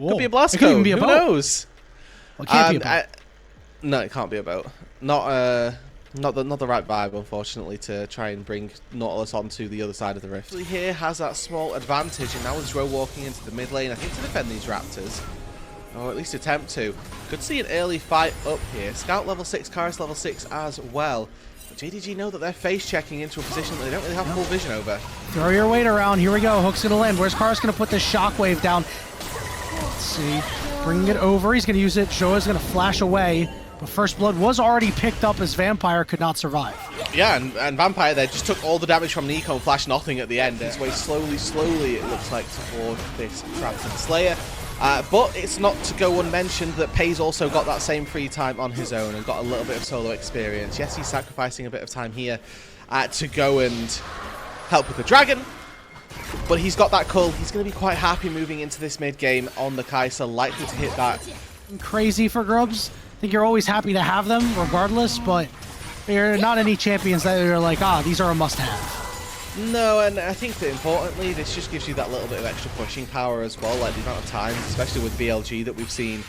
Could be a blast code. It could even be a boat. Who knows? Well, it can't be a boat. No, it can't be a boat. Not the right vibe, unfortunately, to try and bring Nautilus onto the other side of the rift. Here has that small advantage, and now with Zro walking into the mid lane, I think to defend these Raptors, or at least attempt to. Could see an early fight up here. Scout level 6, Karis level 6 as well. But JDG know that they're face checking into a position that they don't really have full vision over. Throw your weight around. Here we go. Hook's gonna land. Where's Karis gonna put this shockwave down? Let's see. Bringing it over. He's gonna use it. Shoa's gonna flash away. But First Blood was already picked up as Vampire could not survive. Yeah, and Vampire there just took all the damage from Nico and flashed nothing at the end. His way slowly, it looks like, toward this Trampton Slayer. But it's not to go unmentioned that Pay's also got that same free time on his own and got a little bit of solo experience. Yes, he's sacrificing a bit of time here to go and help with the Dragon. But he's got that cull. He's going to be quite happy moving into this mid game on the Kai'Sa, likely to hit that. Crazy for Grubs. I think you're always happy to have them regardless, but there are not any champions that are like, these are a must-have. No, and I think that importantly, this just gives you that little bit of extra pushing power as well, like the amount of times, especially with BLG, that we've seen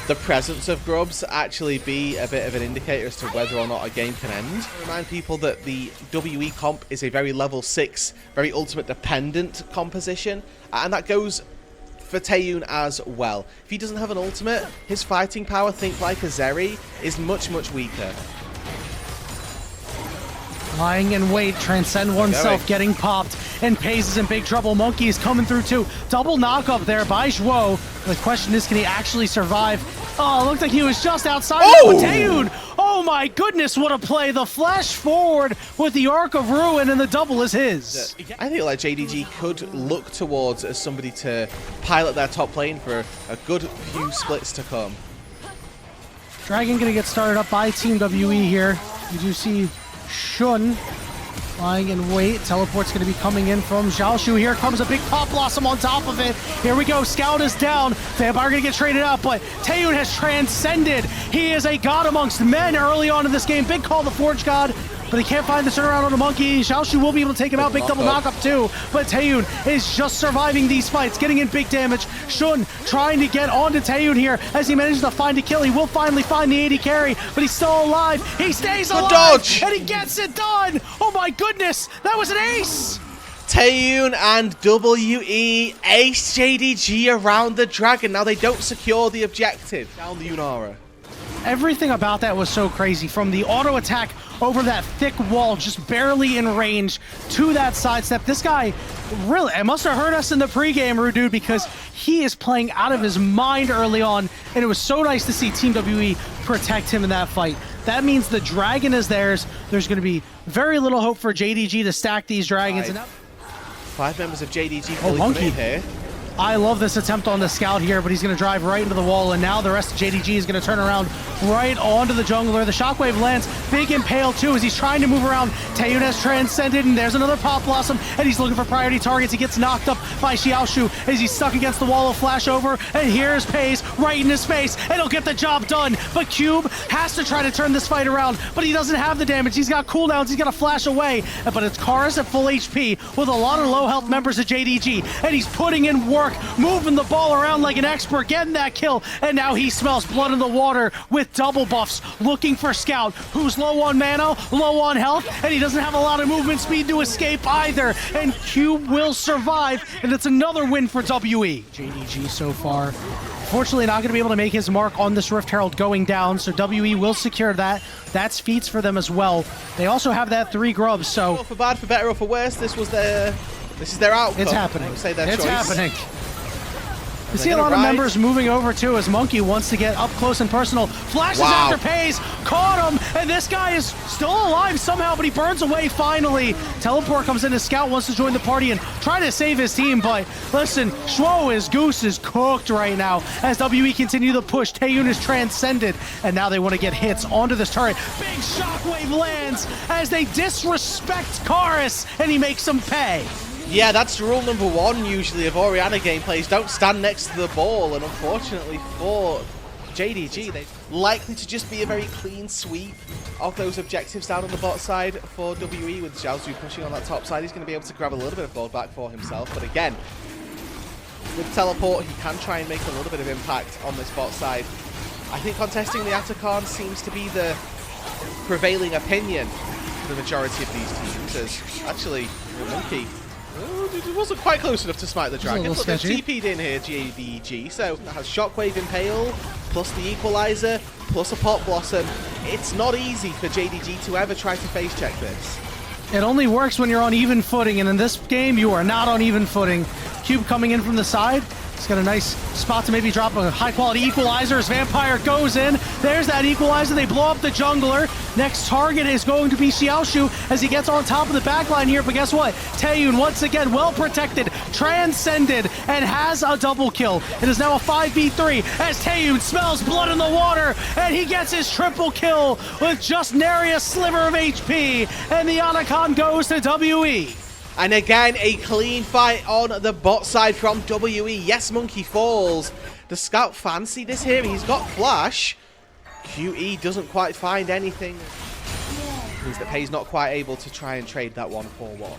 the presence of Grubs actually be a bit of an indicator as to whether or not a game can end. I remind people that the WE comp is a very level 6, very ultimate dependent composition, and that goes for Taeyun as well. If he doesn't have an ultimate, his fighting power, think like a Zeri, is much weaker. Lying in wait, transcend oneself, getting popped, and Paze is in big trouble. Monkey is coming through too. Double knock-up there by Zhuo. The question is, can he actually survive? Oh, it looked like he was just outside. Oh, Taeyun! Oh my goodness, what a play. The flash forward with the Arc of Ruin, and the double is his. I feel like JDG could look towards as somebody to pilot their top lane for a good few splits to come. Dragon gonna get started up by Team WE here. You do see Shun lying in wait. Teleport's going to be coming in from Xiaoshu. Here comes a big Pop Blossom on top of it. Here we go. Scout is down. Vampire going to get traded out, but Taeyun has transcended. He is a god amongst men early on in this game. Big call the Forge God, but he can't find the turnaround on the Monkey. Xiaoshu will be able to take him out. Big double knock-up too, but Taeyun is just surviving these fights, getting in big damage. Shun trying to get onto Taeyun here as he manages to find a kill. He will finally find the 80 carry, but he's still alive. He stays alive, dodge, and he gets it done. Oh my goodness, that was an ace. Taeyun and WE ace JDG around the Dragon. Now they don't secure the objective down the Yunara. Everything about that was so crazy, from the auto attack over that thick wall, just barely in range, to that sidestep. This guy, really, it must have hurt us in the pregame, Rudude, because he is playing out of his mind early on, and it was so nice to see Team WE protect him in that fight. That means the Dragon is theirs. There's going to be very little hope for JDG to stack these Dragons. Five members of JDG fully committed here. I love this attempt on the Scout here, but he's going to drive right into the wall, and now the rest of JDG is going to turn around right onto the jungler. The Shockwave lands, big impale too, as he's trying to move around. Taeyun has transcended, and there's another Pop Blossom, and he's looking for priority targets. He gets knocked up by Xiaoshu as he's stuck against the wall of flash over, and here's Paze right in his face, and he'll get the job done. But Cube has to try to turn this fight around, but he doesn't have the damage. He's got cooldowns, he's got to flash away, but it's Karis at full HP with a lot of low health members of JDG, and he's putting in work, moving the ball around like an expert, getting that kill, and now he smells blood in the water with double buffs, looking for Scout, who's low on mana, low on health, and he doesn't have a lot of movement speed to escape either, and Cube will survive, and it's another win for WE. JDG so far, fortunately not going to be able to make his mark on this Rift Herald going down, so WE will secure that. That's feats for them as well. They also have that 3 grubs, so... For bad, for better, or for worse, this is their outcome. It's happening. I would say their it's choice. Happening. You see a lot of members moving over too, as Monkey wants to get up close and personal. Flashes after Paze, caught him, and this guy is still alive somehow, but he burns away finally. Teleport comes in, his Scout wants to join the party and try to save his team, but listen, Goose is cooked right now as WE continue to push. Taeyun is transcended, and now they want to get hits onto this turret. Big shockwave lands as they disrespect Karis, and he makes them pay. Yeah, that's rule number 1 usually of Orianna gameplays. Don't stand next to the ball, and unfortunately for JDG, they're likely to just be a very clean sweep of those objectives down on the bot side for WE, with Xiaozu pushing on that top side. He's going to be able to grab a little bit of gold back for himself, but again, with teleport, he can try and make a little bit of impact on this bot side. I think contesting the Atacon seems to be the prevailing opinion for the majority of these teams, as actually Monkey wasn't quite close enough to smite the dragon, but they've TP'd in here, JDG, so that has Shockwave Impale, plus the Equalizer, plus a Pot Blossom. It's not easy for JDG to ever try to face check this. It only works when you're on even footing, and in this game, you are not on even footing. Cube coming in from the side. He's got a nice spot to maybe drop a high-quality Equalizer as Vampire goes in. There's that Equalizer. They blow up the jungler. Next target is going to be Xiaoshu as he gets on top of the backline here. But guess what? Taeyun, once again, well protected, transcended, and has a double kill. It is now a 5v3 as Taeyun smells blood in the water, and he gets his triple kill with just nary a sliver of HP. And the Anacon goes to WE. And again, a clean fight on the bot side from WE. Yes, Monkey falls. The Scout fancy this here. He's got Flash. QE doesn't quite find anything. Means that Pei's not quite able to try and trade that 1-4-1.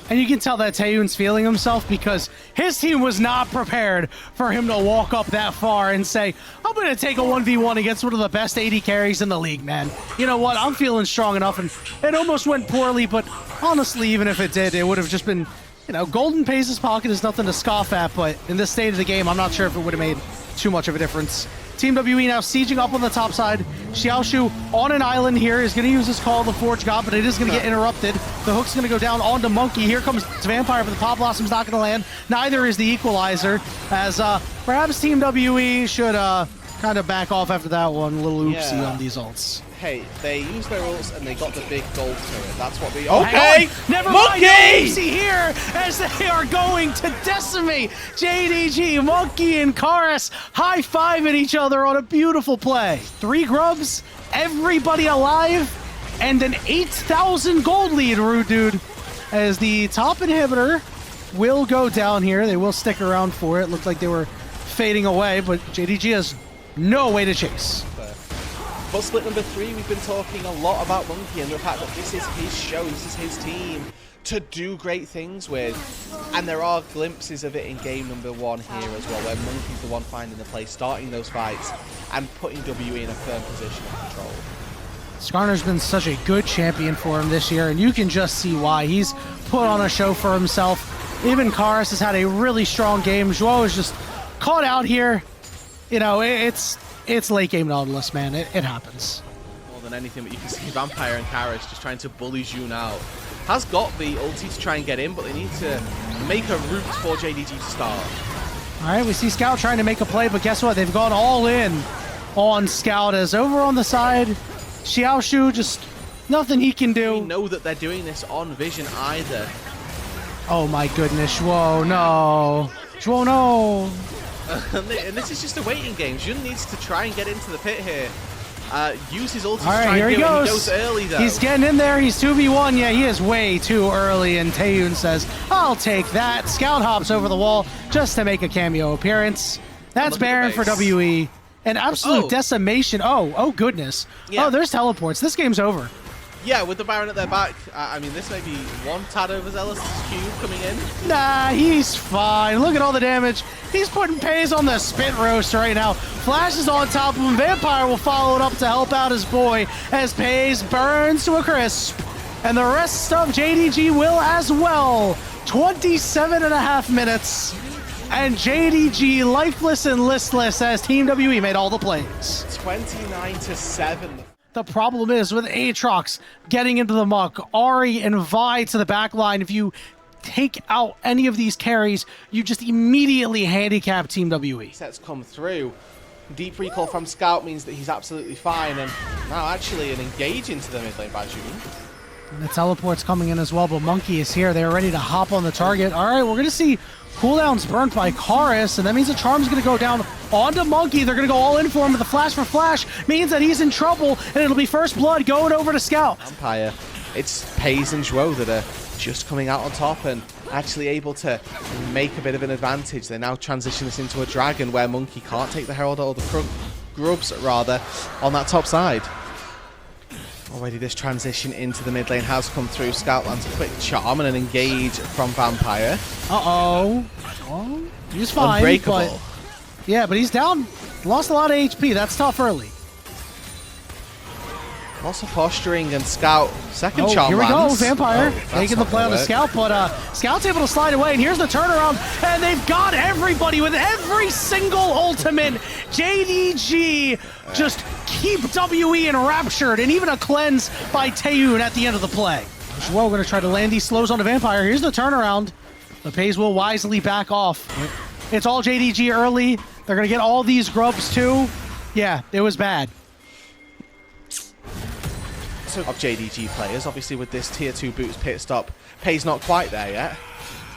And you can tell that Taeyun's feeling himself because his team was not prepared for him to walk up that far and say, I'm going to take a 1v1 against one of the best 80 carries in the league, man. You know what? I'm feeling strong enough, and it almost went poorly, but honestly, even if it did, it would have just been, you know, Golden Pace's pocket is nothing to scoff at, but in this state of the game, I'm not sure if it would have made too much of a difference. Team WE now sieging up on the top side. Xiaoshu on an island here is going to use his Call of the Forge God, but it is going to get interrupted. The hook's going to go down onto Monkey. Here comes Vampire, but the Pop Blossom's not going to land. Neither is the Equalizer, as perhaps Team WE should kind of back off after that one. A little oopsie on these ults. Hey, they used their ults and they got the big gold turret. That's what we... Okay! Never mind, Monkey! oopsie here as they are going to decimate JDG. Monkey and Karis high-fiving each other on a beautiful play. 3 grubs, everybody alive, and an 8,000 gold lead, Rude Dude, as the top inhibitor will go down here. They will stick around for it. Looked like they were fading away, but JDG has no way to chase. But split number 3, we've been talking a lot about Monkey and the fact that this is his show, this is his team to do great things with. And there are glimpses of it in game number 1 here as well, where Monkey's the one finding the play, starting those fights, and putting WE in a firm position of control. Skarner's been such a good champion for him this year, and you can just see why. He's put on a show for himself. Even Karis has had a really strong game. Zhuo is just caught out here. You know, it's late game Nautilus, man. It happens. More than anything, but you can see Vampire and Karis just trying to bully June out. Has got the ulti to try and get in, but they need to make a route for JDG to start. All right, we see Scout trying to make a play, but guess what? They've gone all in on Scout, as over on the side, Xiaoshu, just nothing he can do. We know that they're doing this on Vision either. Oh my goodness, Zhuo, no. Zhuo, no. And this is just a waiting game. Jun needs to try and get into the pit here. Use his ulti to right, try here and he do it. goes. He goes early, though. He's getting in there. He's 2v1. Yeah, he is way too early, and Taeyun says, I'll take that. Scout hops over the wall just to make a cameo appearance. That's Baron for WE. An absolute decimation. Oh, goodness. Yeah. Oh, there's teleports. This game's over. Yeah, with the Baron at their back, I mean, this may be one tad overzealous cube coming in. Nah, he's fine. Look at all the damage. He's putting Pays on the spit roast right now. Flash is on top of him. Vampire will follow it up to help out his boy as Pays burns to a crisp. And the rest of JDG will as well. 27.5 minutes. And JDG lifeless and listless as Team WE made all the plays. 29-7. The problem is with Aatrox getting into the muck, Ahri and Vi to the back line. If you take out any of these carries, you just immediately handicap Team WE. Sets come through. Deep recall from Scout means that he's absolutely fine, and now actually an engage into the mid lane by June. And the teleport's coming in as well, but Monkey is here. They're ready to hop on the target. All right, we're going to see cooldowns burnt by Karis, and that means the Charm's going to go down onto Monkey. They're going to go all in for him, but the flash for Flash means that he's in trouble, and it'll be first blood going over to Scout. Vampire. It's Pays and Zhuo that are just coming out on top and actually able to make a bit of an advantage. They now transition this into a dragon where Monkey can't take the Herald or the grubs, rather, on that top side. Already this transition into the mid lane has come through. Scout lands a quick charm and an engage from Vampire. Uh-oh. Oh, he's fine. Unbreakable. But, yeah, but he's down. Lost a lot of HP. That's tough early. Lots of posturing and Scout. Second charm here we lands. go, Vampire. Oh, making the play on the Scout, but Scout's able to slide away, and here's the turnaround, and they've got everybody with every single ultimate. JDG just keep WE enraptured, and even a cleanse by Taeyun at the end of the play. Joao going to try to land these slows on the Vampire. Here's the turnaround. The Pays will wisely back off. It's all JDG early. They're going to get all these grubs too. Yeah, it was bad. Of JDG players, obviously with this tier 2 boots pit stop, Pay's not quite there yet.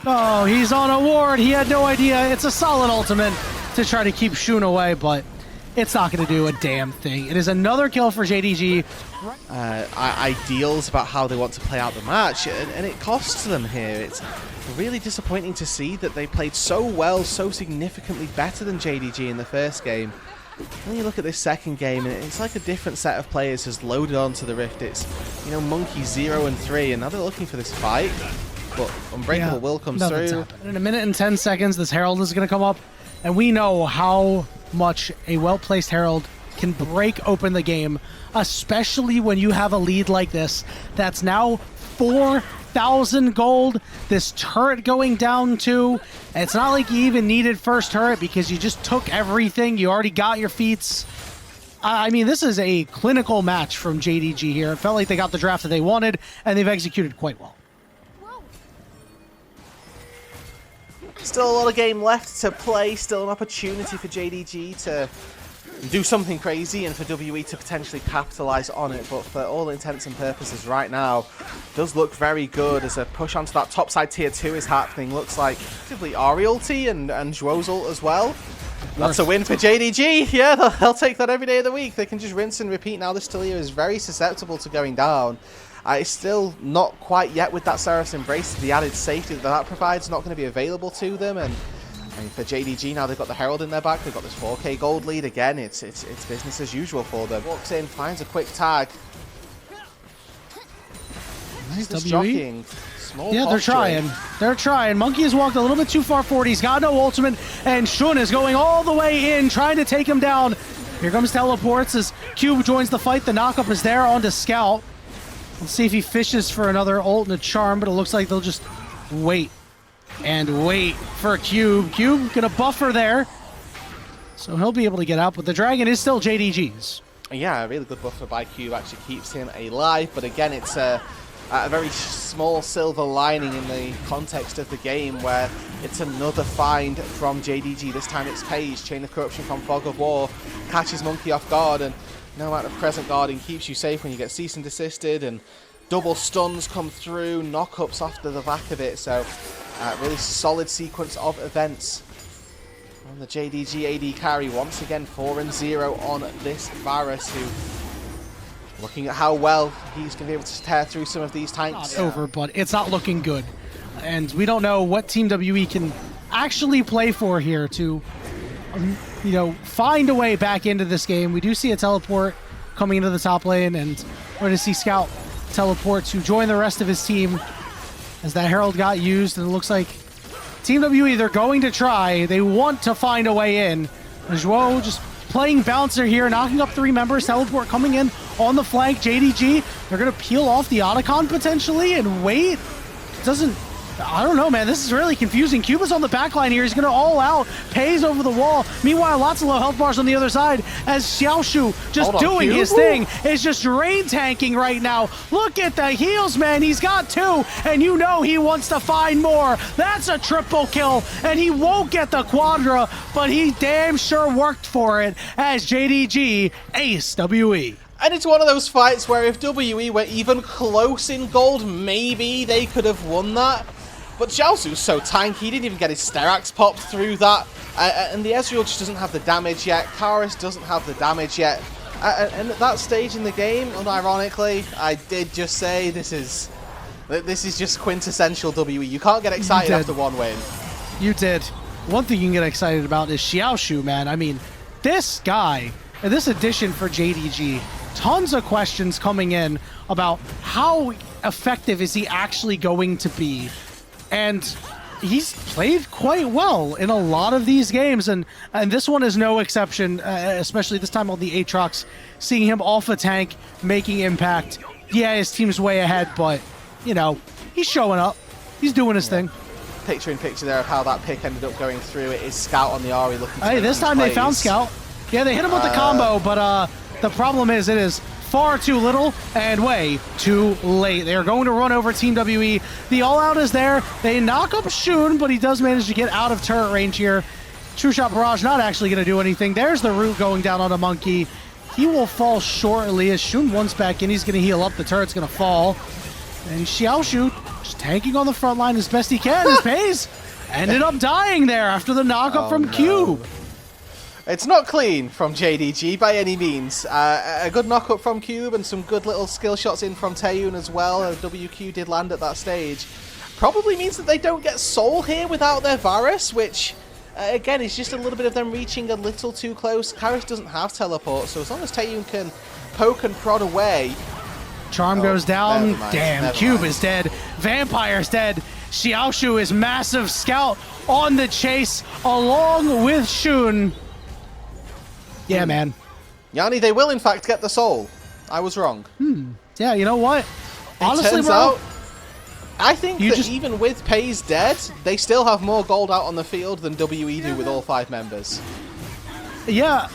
Oh, he's on a ward. He had no idea. It's a solid ultimate to try to keep Shun away, but it's not going to do a damn thing. It is another kill for JDG. Ideals about how they want to play out the match, and it costs them here. It's really disappointing to see that they played so well, so significantly better than JDG in the first game. When you look at this second game, it's like a different set of players has loaded onto the Rift. It's, you know, Monkey 0 and 3, and now they're looking for this fight. But Unbreakable will come through. In a minute and 10 seconds, this Herald is going to come up, and we know how much a well-placed Herald can break open the game, especially when you have a lead like this. That's now 4,000 gold. This turret going down too. And it's not like you even needed first turret because you just took everything. You already got your feats. I mean, this is a clinical match from JDG here. It felt like they got the draft that they wanted, and they've executed quite well. Still a lot of game left to play. Still an opportunity for JDG to do something crazy and for WE to potentially capitalize on it, but for all intents and purposes right now does look very good as a push onto that top side tier 2 is happening. Looks like actively Ari ulti and Joe's ult as well. That's a win for JDG. Yeah, they'll take that every day of the week. They can just rinse and repeat now. This Taliyah is very susceptible to going down. It's still not quite yet with that Seraph's Embrace. The added safety that provides not going to be available to them, and for JDG now they've got the Herald in their back, they've got this 4k gold lead again, it's business as usual for them. Walks in, finds a quick tag. Nice jockeying. Small yeah, posturing. They're trying. Monkey has walked a little bit too far forward. He's got no ultimate, and Shun is going all the way in, trying to take him down. Here comes teleports as Cube joins the fight. The knockup is there onto Scout. Let's see if he fishes for another ult and a charm, but it looks like they'll just wait. And wait for Cube. Cube gonna buffer there, so he'll be able to get out, but the dragon is still JDG's. Yeah, a really good buffer by Cube actually keeps him alive, but again it's a very small silver lining in the context of the game where it's another find from JDG. This time it's Paige. Chain of Corruption from Fog of War catches Monkey off guard, and no amount of present guarding keeps you safe when you get cease and desisted, and double stuns come through, knockups after the back of it, so really solid sequence of events on the JDG AD carry. Once again 4-0 on this Varus, who, looking at how well he's going to be able to tear through some of these tanks. Not over, but it's not looking good. And we don't know what Team WE can actually play for here to, you know, find a way back into this game. We do see a teleport coming into the top lane, and we're going to see Scout teleport to join the rest of his team as that Herald got used, and it looks like Team WE, they're going to try. They want to find a way in. Joao just playing bouncer here, knocking up 3 members. Teleport coming in on the flank. JDG, they're going to peel off the Otacon potentially and wait. Doesn't... I don't know, man. This is really confusing. Cuba's on the back line here. He's going to all out. Pays over the wall. Meanwhile, lots of low health bars on the other side as Xiaoshu just doing his thing. Is just rain tanking right now. Look at the heals, man. He's got 2, and you know he wants to find more. That's a triple kill, and he won't get the quadra, but he damn sure worked for it as JDG ace WE. And it's one of those fights where if WE were even close in gold, maybe they could have won that. But Xiaosu's so tanky, he didn't even get his Sterax popped through that. And the Ezreal just doesn't have the damage yet. Karis doesn't have the damage yet. And at that stage in the game, unironically, I did just say this is just quintessential WE. You can't get excited after one win. You did. One thing you can get excited about is Xiaoshu, man. I mean, this guy, and this addition for JDG, tons of questions coming in about how effective is he actually going to be. And he's played quite well in a lot of these games, and this one is no exception, especially this time on the Aatrox, seeing him off a tank, making impact. Yeah, his team's way ahead, but, you know, he's showing up. He's doing his thing. Picture in picture there of how that pick ended up going through. It is Scout on the Ahri looking to Hey, this time they found Scout. Yeah, they hit him with the combo, but the problem is it is far too little and way too late. They are going to run over Team WE. The all-out is there. They knock up Shun, but he does manage to get out of turret range here. True Shot Barrage not actually going to do anything. There's the root going down on a Monkey. He will fall shortly as Shun once back in. He's going to heal up. The turret's going to fall. And Xiaoshu just tanking on the front line as best he can. His Pays ended up dying there after the knockup from Cube. It's not clean from JDG by any means. A good knock-up from Cube and some good little skill shots in from Taeyun as well. WQ did land at that stage. Probably means that they don't get Soul here without their Varus, which, again, is just a little bit of them reaching a little too close. Karis doesn't have teleport, so as long as Taeyun can poke and prod away... Charm goes down. Damn, Cube is dead. Vampire's dead. Xiaoshu is massive. Scout on the chase along with Shun. Yeah, man. Yanni, they will in fact get the Soul. I was wrong. Yeah, you know what? Honestly, turns bro, out, I think that even with Pays dead, they still have more gold out on the field than WE do with all 5 members. Yeah,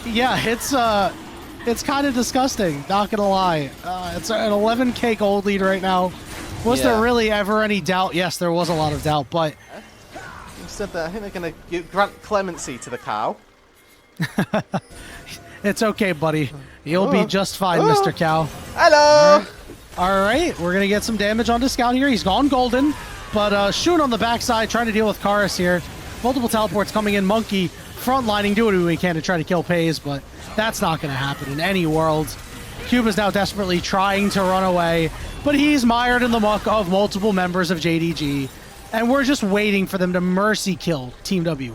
it's kind of disgusting, not gonna lie. It's an 11k gold lead right now. Was there really ever any doubt? Yes, there was a lot of doubt, but... Instead, I think they're going to grant clemency to the cow. It's okay, buddy. You'll be just fine, Mr. Cow. Hello! All right, we're going to get some damage onto Scout here. He's gone golden, but Shun on the backside trying to deal with Karis here. Multiple teleports coming in. Monkey frontlining, doing what we can to try to kill Pays, but that's not going to happen in any world. Cube is now desperately trying to run away, but he's mired in the muck of multiple members of JDG, and we're just waiting for them to mercy kill Team WE.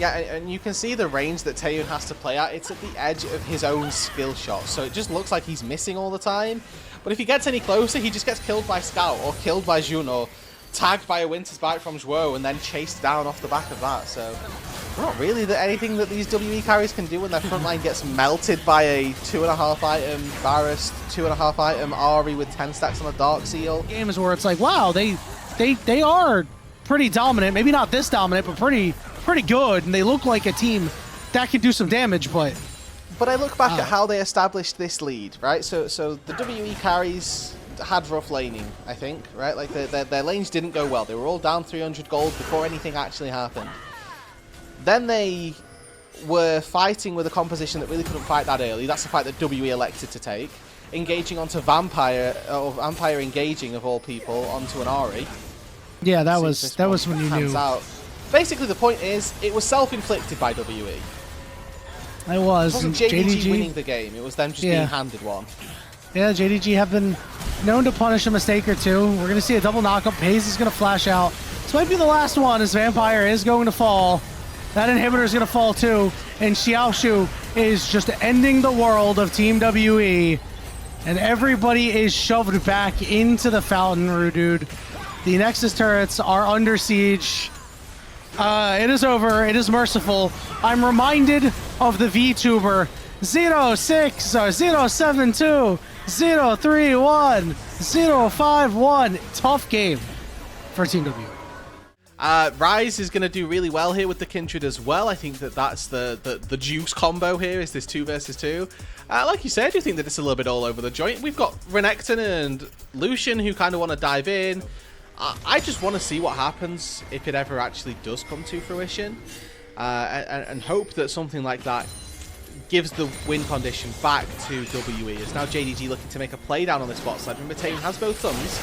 Yeah, and you can see the range that Taeyun has to play at. It's at the edge of his own skill shot, so it just looks like he's missing all the time. But if he gets any closer, he just gets killed by Scout, or killed by Jun, or tagged by a Winter's Bite from Zhuo, and then chased down off the back of that. So, not really anything that these WE carries can do when their front line gets melted by a 2.5 item Varus, 2.5 item Ahri with 10 stacks on a Dark Seal. Games where it's like, wow, they are pretty dominant. Maybe not this dominant, but pretty good, and they look like a team that can do some damage, but I look back at how they established this lead, right? So the WE carries had rough laning, I think, right? Like their lanes didn't go well. They were all down 300 gold before anything actually happened. Then they were fighting with a composition that really couldn't fight that early. That's the fight that WE elected to take. Engaging onto Vampire, or Vampire engaging of all people onto an Ahri. Yeah, that was when you knew. Out. Basically, the point is, it was self-inflicted by WE. It was. It wasn't JDG winning the game. It was them just being handed one. Yeah, JDG have been known to punish a mistake or two. We're going to see a double knockup. Pays is going to flash out. This might be the last one as Vampire is going to fall. That inhibitor is going to fall too. And Xiaoshu is just ending the world of Team WE. And everybody is shoved back into the fountain, Rudude. The Nexus turrets are under siege. It is over. It is merciful. I'm reminded of the VTuber 06072 031 051. Tough game for Team W. Rise is going to do really well here with the Kindred as well. I think that's the juice combo here is this 2 versus 2. Like you said, I do think that it's a little bit all over the joint. We've got Renekton and Lucian who kind of want to dive in. I just want to see what happens if it ever actually does come to fruition, and hope that something like that gives the win condition back to WE. It's now JDG looking to make a play down on this bot side. Remember, Taeyun has both thumbs.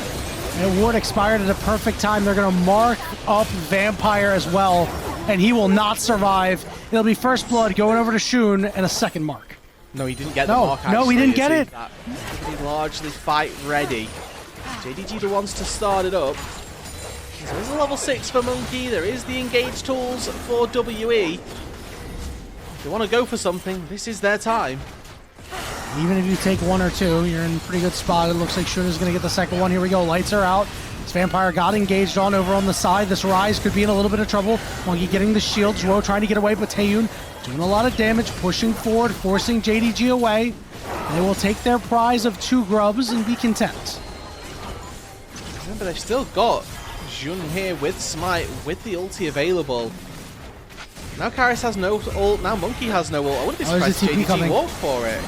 And ward expired at a perfect time. They're going to mark up Vampire as well, and he will not survive. It'll be first blood going over to Shun and a second mark. No, he didn't get the mark. No, he didn't get it. He largely fight ready. JDG the ones to start it up. There is a level 6 for Monkey. There is the engage tools for WE. If they want to go for something, this is their time. Even if you take 1 or 2, you're in a pretty good spot. It looks like Shun is going to get the second one. Here we go. Lights are out. This Vampire got engaged on over on the side. This Rise could be in a little bit of trouble. Monkey getting the shield. Zhuo trying to get away, but Taeyun doing a lot of damage, pushing forward, forcing JDG away. They will take their prize of 2 grubs and be content. Remember, they've still got Jun here with Smite, with the ulti available. Now Karis has no ult, now Monkey has no ult. I wouldn't be surprised if JDG walked for it.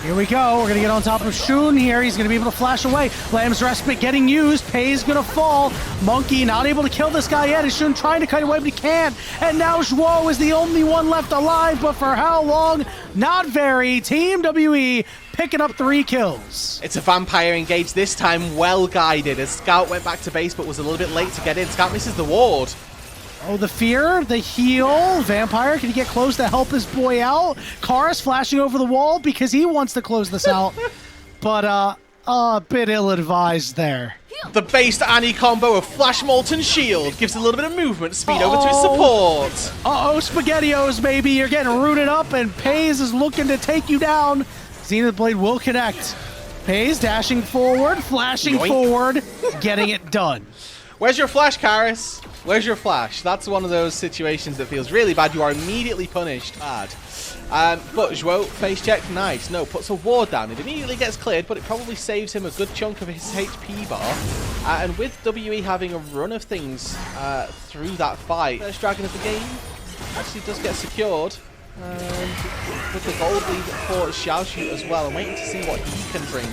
Here we go. We're going to get on top of Shun here. He's going to be able to flash away. Lamb's Respite getting used. Pei's going to fall. Monkey not able to kill this guy yet. Is Shun trying to cut away, but he can't. And now Zhuo is the only one left alive, but for how long? Not very. Team WE picking up 3 kills. It's a Vampire engage this time, well guided, as Scout went back to base but was a little bit late to get in. Scout misses the ward. Oh, the fear, the heal. Vampire, can he get close to help his boy out? Karis flashing over the wall because he wants to close this out. But a bit ill-advised there. The based Annie combo of Flash Molten Shield gives a little bit of movement speed over to his support. Uh-oh, SpaghettiOs, baby. You're getting rooted up, and Pei's is looking to take you down. Zenith Blade will connect. Pei's dashing forward, flashing forward, getting it done. Where's your flash, Karis? Where's your flash? That's one of those situations that feels really bad. You are immediately punished. Bad. But Zhuo, face check, nice. No, puts a ward down. It immediately gets cleared, but it probably saves him a good chunk of his HP bar. And with WE having a run of things through that fight, first Dragon of the game actually does get secured. And with the gold lead for Xiaoshu as well. I'm waiting to see what he can bring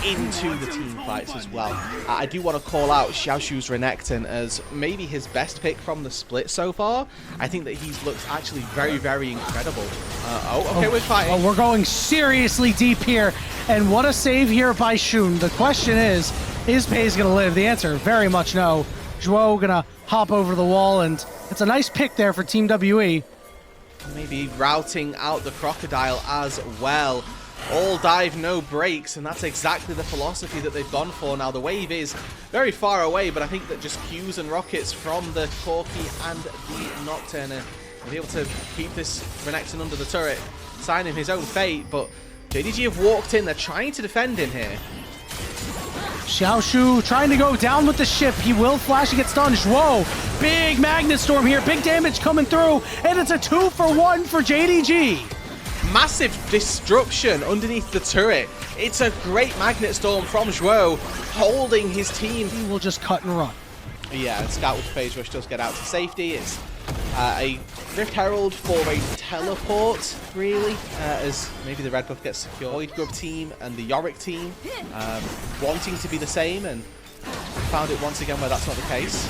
into the team fights as well. I do want to call out Xiaoshu's Renekton as maybe his best pick from the split so far. I think that he's looked actually very, very incredible. We're fighting. Oh, we're going seriously deep here. And what a save here by Shun. The question is Pei's going to live? The answer, very much no. Zhuo going to hop over the wall, and it's a nice pick there for Team WE. Maybe routing out the Crocodile as well. All dive, no breaks, and that's exactly the philosophy that they've gone for. Now, the wave is very far away, but I think that just Qs and rockets from the Corki and the Nocturne will be able to keep this Renekton under the turret, sign him his own fate, but JDG have walked in. They're trying to defend him here. Xiaoshu trying to go down with the ship. He will flash and get stunned. Whoa, big Magnet Storm here. Big damage coming through, and it's a 2-for-1 for JDG. Massive disruption underneath the turret. It's a great Magnet Storm from Zhuo, holding his team. He will just cut and run. Yeah, and Scout with Phase Rush does get out to safety. It's a Rift Herald for a teleport, really, as maybe the red buff gets secured. Void Grub team and the Yorick team wanting to be the same, and found it once again where that's not the case.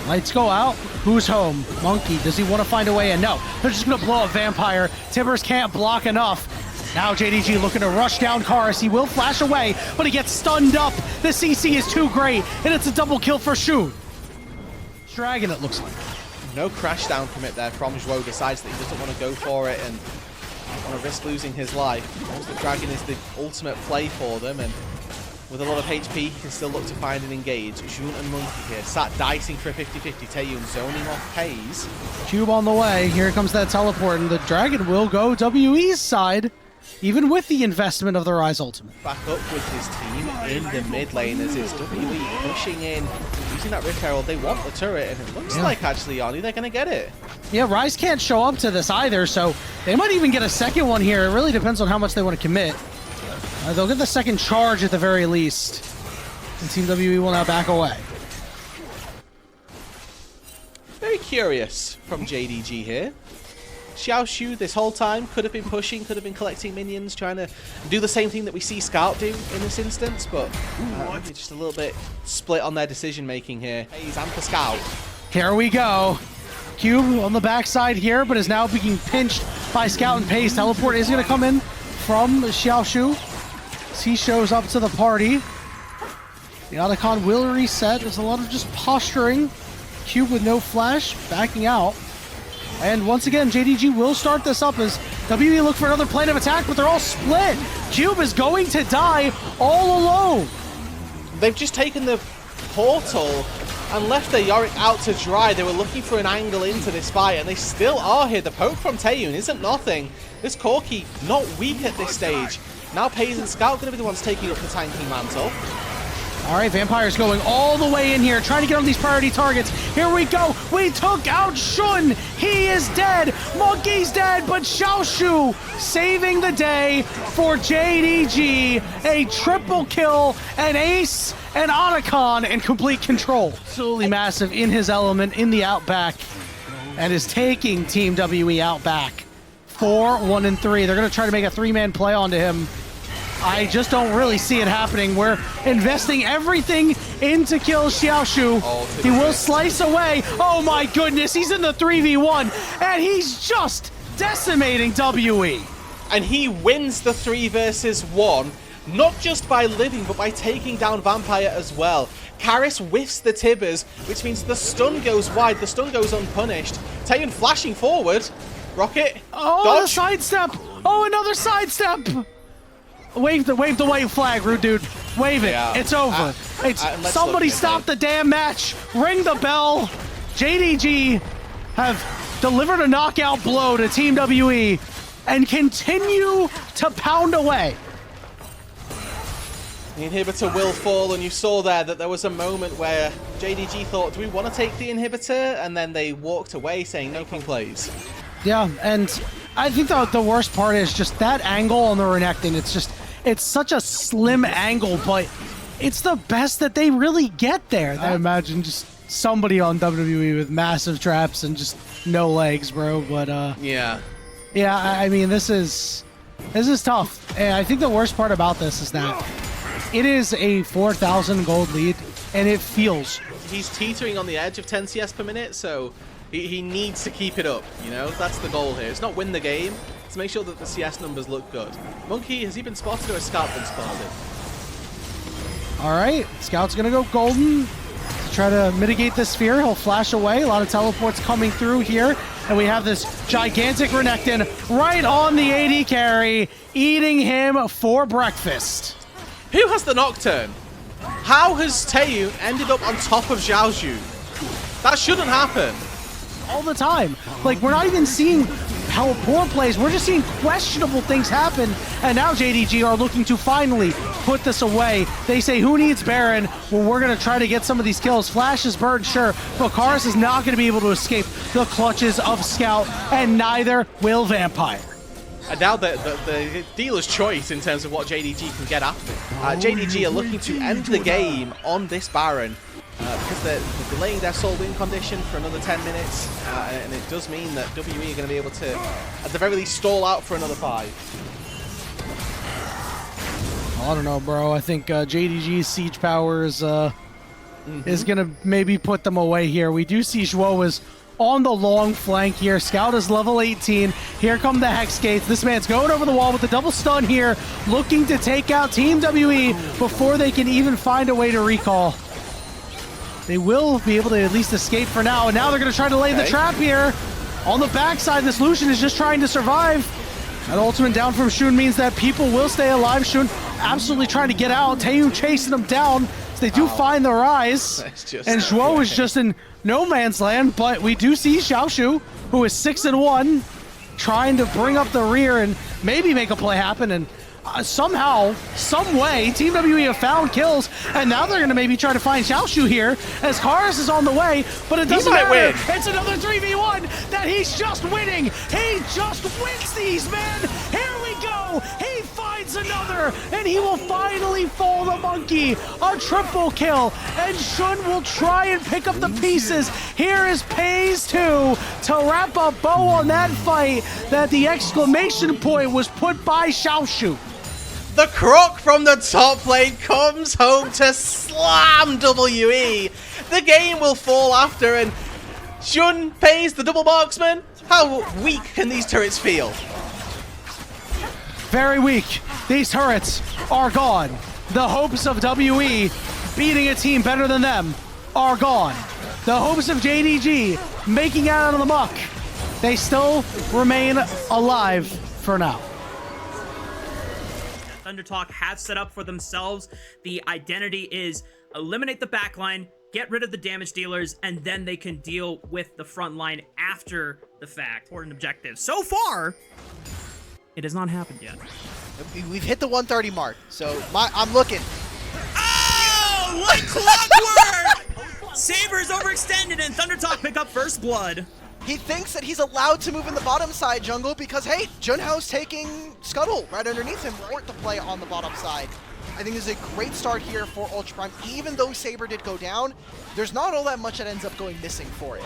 Lights go out. Who's home? Monkey. Does he want to find a way in? No. They're just going to blow up Vampire. Timbers can't block enough. Now JDG looking to rush down Karis. He will flash away, but he gets stunned up. The CC is too great, and it's a double kill for Shun. Dragon, it looks like. No crash down commit there from Zhuo. Decides that he doesn't want to go for it and want to risk losing his life. The Dragon is the ultimate play for them, and with a lot of HP, he can still look to find and engage. Jun and Monkey here, sat dicing for a 50-50. Taeyun zoning off Pei's. Cube on the way. Here comes that teleport, and the Dragon will go WE's side, even with the investment of the Rise Ultimate. Back up with his team in the mid lane as it's WE pushing in, using that Rift Herald. They want the turret, and it looks like actually, Yanni, they're going to get it. Yeah, Rise can't show up to this either, so they might even get a second one here. It really depends on how much they want to commit. They'll get the second charge at the very least. And Team WE will now back away. Very curious from JDG here. Xiaoshu this whole time could have been pushing, could have been collecting minions, trying to do the same thing that we see Scout do in this instance, but maybe just a little bit split on their decision making here. Pei's and for Scout. Here we go. Cube on the backside here, but is now being pinched by Scout and Pei's. Teleport is going to come in from Xiaoshu. As he shows up to the party. The Otacon will reset. There's a lot of just posturing. Cube with no flash, backing out. And once again, JDG will start this up as WE look for another plane of attack, but they're all split. Cube is going to die all alone. They've just taken the portal and left their Yorick out to dry. They were looking for an angle into this fight, and they still are here. The poke from Taeyun isn't nothing. This Corki not weak at this stage. Now Pays and Scout going to be the ones taking up the tanking mantle. All right, Vampire's going all the way in here, trying to get on these priority targets. Here we go. We took out Shun. He is dead. Monkey's dead, but Xiaoshu saving the day for JDG. A triple kill, an ace, and Otacon in complete control. Absolutely massive in his element in the Outback, and is taking Team WE Outback 4-1-3. They're going to try to make a three-man play onto him. I just don't really see it happening. We're investing everything into kill Xiaoshu. He will slice away. Oh my goodness, he's in the 3v1, and he's just decimating WE. And he wins the 3 versus 1, not just by living, but by taking down Vampire as well. Karis whiffs the Tibbers, which means the stun goes wide, the stun goes unpunished. Taeyun flashing forward. Rocket, oh, dodge. The sidestep. Oh, another sidestep. Wave the white flag, rude dude. Wave it. Yeah. It's over. Somebody stop the damn match. Ring the bell. JDG have delivered a knockout blow to Team WE and continue to pound away. The inhibitor will fall, and you saw that there was a moment where JDG thought, do we want to take the inhibitor? And then they walked away saying, no king plays. Yeah, and I think the worst part is just that angle on the Renekton. It's such a slim angle, but it's the best that they really get there. I imagine just somebody on WWE with massive traps and just no legs, bro. But yeah, I mean, this is tough. And I think the worst part about this is that it is a 4,000 gold lead, and it feels. He's teetering on the edge of 10 CS per minute, so he needs to keep it up, you know? That's the goal here. It's not win the game, it's make sure that the CS numbers look good. Monkey, has he been spotted or has Scout been spotted? All right, Scout's gonna go golden to try to mitigate the sphere. He'll flash away. A lot of teleports coming through here, and we have this gigantic Renekton right on the AD carry, eating him for breakfast. Who has the Nocturne? How has Taeyun ended up on top of Xiaoshu? That shouldn't happen. All the time. Like, we're not even seeing how poor plays. We're just seeing questionable things happen. And now JDG are looking to finally put this away. They say, who needs Baron? Well, we're going to try to get some of these kills. Flash is burned, sure. But Karis is not going to be able to escape the clutches of Scout. And neither will Vampire. And now the dealer's choice in terms of what JDG can get after. JDG are looking to end the game on this Baron. Because they're delaying their Soul Win condition for another 10 minutes, and it does mean that WE are going to be able to, at the very least, stall out for another 5. I don't know, bro. I think JDG's siege power is going to maybe put them away here. We do see Zhuo is on the long flank here. Scout is level 18. Here come the Hex Gates. This man's going over the wall with a double stun here, looking to take out Team WE before they can even find a way to recall. They will be able to at least escape for now, and now they're going to try to lay the trap here. On the backside, this Lucian is just trying to survive. That ultimate down from Shun means that people will stay alive. Shun absolutely trying to get out. Taeyun chasing them down. So they do find the rise. And Zhuo is just in no man's land, but we do see Xiaoshu, who is 6-1, trying to bring up the rear and maybe make a play happen. And somehow, some way, Team WE have found kills, and now they're going to maybe try to find Xiaoshu here as Karis is on the way, but it doesn't matter. Win. It's another 3v1 that he's just winning. He just wins these, man. Here we go. He finds another, and he will finally fall the monkey. A triple kill, and Shun will try and pick up the pieces. Here is Pays 2 to wrap a bow on that fight that the exclamation point was put by Xiaoshu. The croc from the top lane comes home to slam WE. The game will fall after, and Shun pays the double marksman. How weak can these turrets feel? Very weak. These turrets are gone. The hopes of WE beating a team better than them are gone. The hopes of JDG making out of the muck, they still remain alive for now. Thundertalk have set up for themselves. The identity is eliminate the backline, get rid of the damage dealers, and then they can deal with the front line after the fact. Important objective. So far, it has not happened yet. We've hit the 130 mark, so I'm looking. Oh, like clockwork! Saber's overextended, and Thundertalk pick up first blood. He thinks that he's allowed to move in the bottom side jungle because, hey, Junhao's taking Scuttle right underneath him. Port to play on the bottom side. I think this is a great start here for Ultra Prime. Even though Saber did go down, there's not all that much that ends up going missing for it.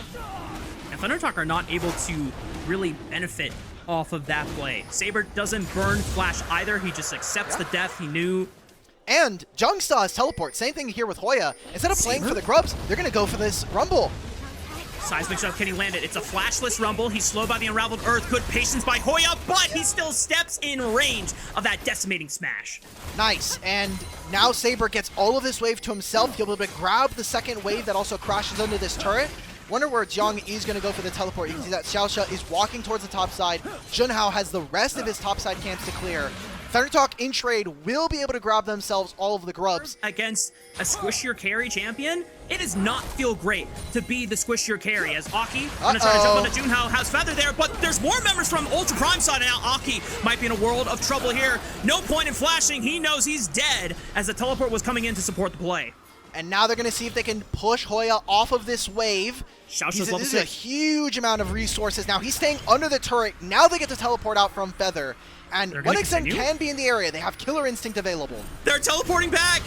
And Thundertalk are not able to really benefit off of that play. Saber doesn't burn Flash either. He just accepts the death. He knew. And Jung still has teleport. Same thing here with Hoya. Instead of playing for the grubs, they're going to go for this Rumble. Seismic shot, can he land it? It's a flashless Rumble. He's slowed by the Unraveled Earth. Good patience by Hoya, but he still steps in range of that decimating smash. Nice. And now Saber gets all of this wave to himself. He'll be able to grab the second wave that also crashes under this turret. Wonder where Jung is going to go for the teleport. You can see that Xiaosha is walking towards the top side. Junhao has the rest of his top side camps to clear. Thundertalk in trade will be able to grab themselves all of the grubs. Against a squish your carry champion, it does not feel great to be the squish your carry, as Aki gonna try to jump onto Junhao, has Feather there, but there's more members from Ultra Prime side, and now Aki might be in a world of trouble here. No point in flashing, he knows he's dead, as the teleport was coming in to support the play. And now they're going to see if they can push Hoya off of this wave. Xiaosha's level This is 6. a huge amount of resources. Now he's staying under the turret. Now they get to teleport out from Feather. And one extent can be in the area. They have Killer Instinct available. They're teleporting back.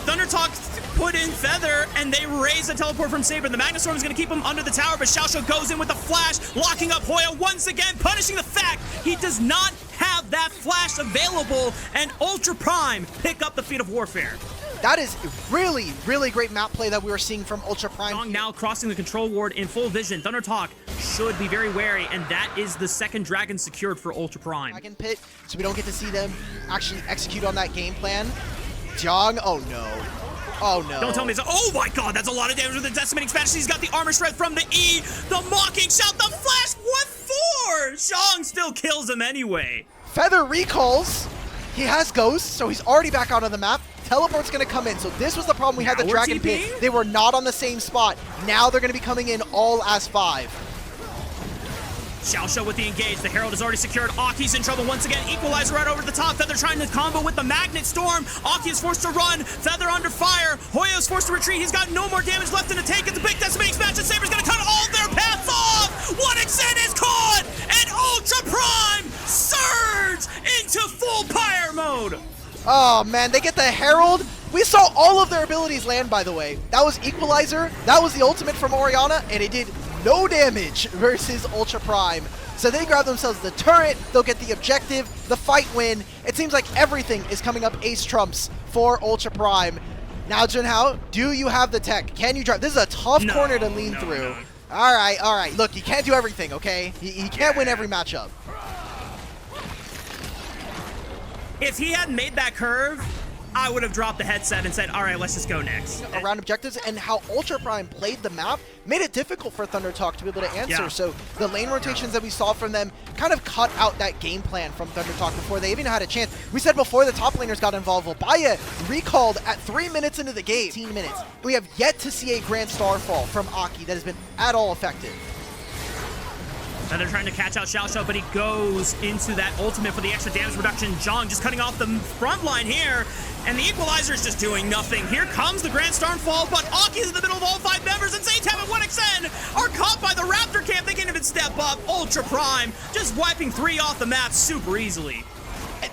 Thundertalk put in Feather, and they raise the teleport from Saber. The Magnastorm is going to keep him under the tower, but Xiaosha goes in with a flash, locking up Hoya once again, punishing the fact he does not have that flash available, and Ultra Prime pick up the feat of warfare. That is really, really great map play that we were seeing from Ultra Prime. Jong now crossing the control ward in full vision. Thundertalk should be very wary, and that is the second dragon secured for Ultra Prime. Dragon pit, so we don't get to see them actually execute on that game plan. Jong, oh no. Oh no. Don't tell me it's, oh my god, that's a lot of damage with the decimating smash. He's got the armor shred from the E, the mocking shout, the flash, what for? Jong still kills him anyway. Feather recalls. He has Ghost, so he's already back out on the map. Teleport's going to come in. So this was the problem we had the Dragon Pit. They were not on the same spot. Now they're going to be coming in all as 5. Xiaosha with the engage. The Herald is already secured. Aki's in trouble once again. Equalizer right over the top. Feather trying to combo with the Magnet Storm. Aki is forced to run. Feather under fire. Hoya is forced to retreat. He's got no more damage left in the tank. It's a big decimating smash, and Saber's going to cut all their paths off. One Exit is caught, and Ultra Prime surge into full pyre mode. Oh man, they get the Herald. We saw all of their abilities land, by the way. That was Equalizer, that was the ultimate from Orianna, and it did no damage versus Ultra Prime. So they grab themselves the turret, they'll get the objective, the fight win. It seems like everything is coming up ace trumps for Ultra Prime. Now Junhao, do you have the tech? Can you drive? This is a tough corner to lean through. All right. Look, you can't do everything, okay? You can't win every matchup. If he hadn't made that curve, I would have dropped the headset and said, all right, let's just go next. Around objectives and how Ultra Prime played the map made it difficult for Thundertalk to be able to answer. So the lane rotations that we saw from them kind of cut out that game plan from Thundertalk before they even had a chance. We said before the top laners got involved, Vobaya recalled at 3 minutes into the game, 18 minutes. We have yet to see a Grand Starfall from Aki that has been at all effective. They're trying to catch out Xiaosha, but he goes into that ultimate for the extra damage reduction. Jong just cutting off the front line here, and the Equalizer is just doing nothing. Here comes the Grand Stormfall, but Aki's in the middle of all 5 members, and Zaytab and 1xN are caught by the Raptor camp. They can't even step up. Ultra Prime just wiping 3 off the map super easily.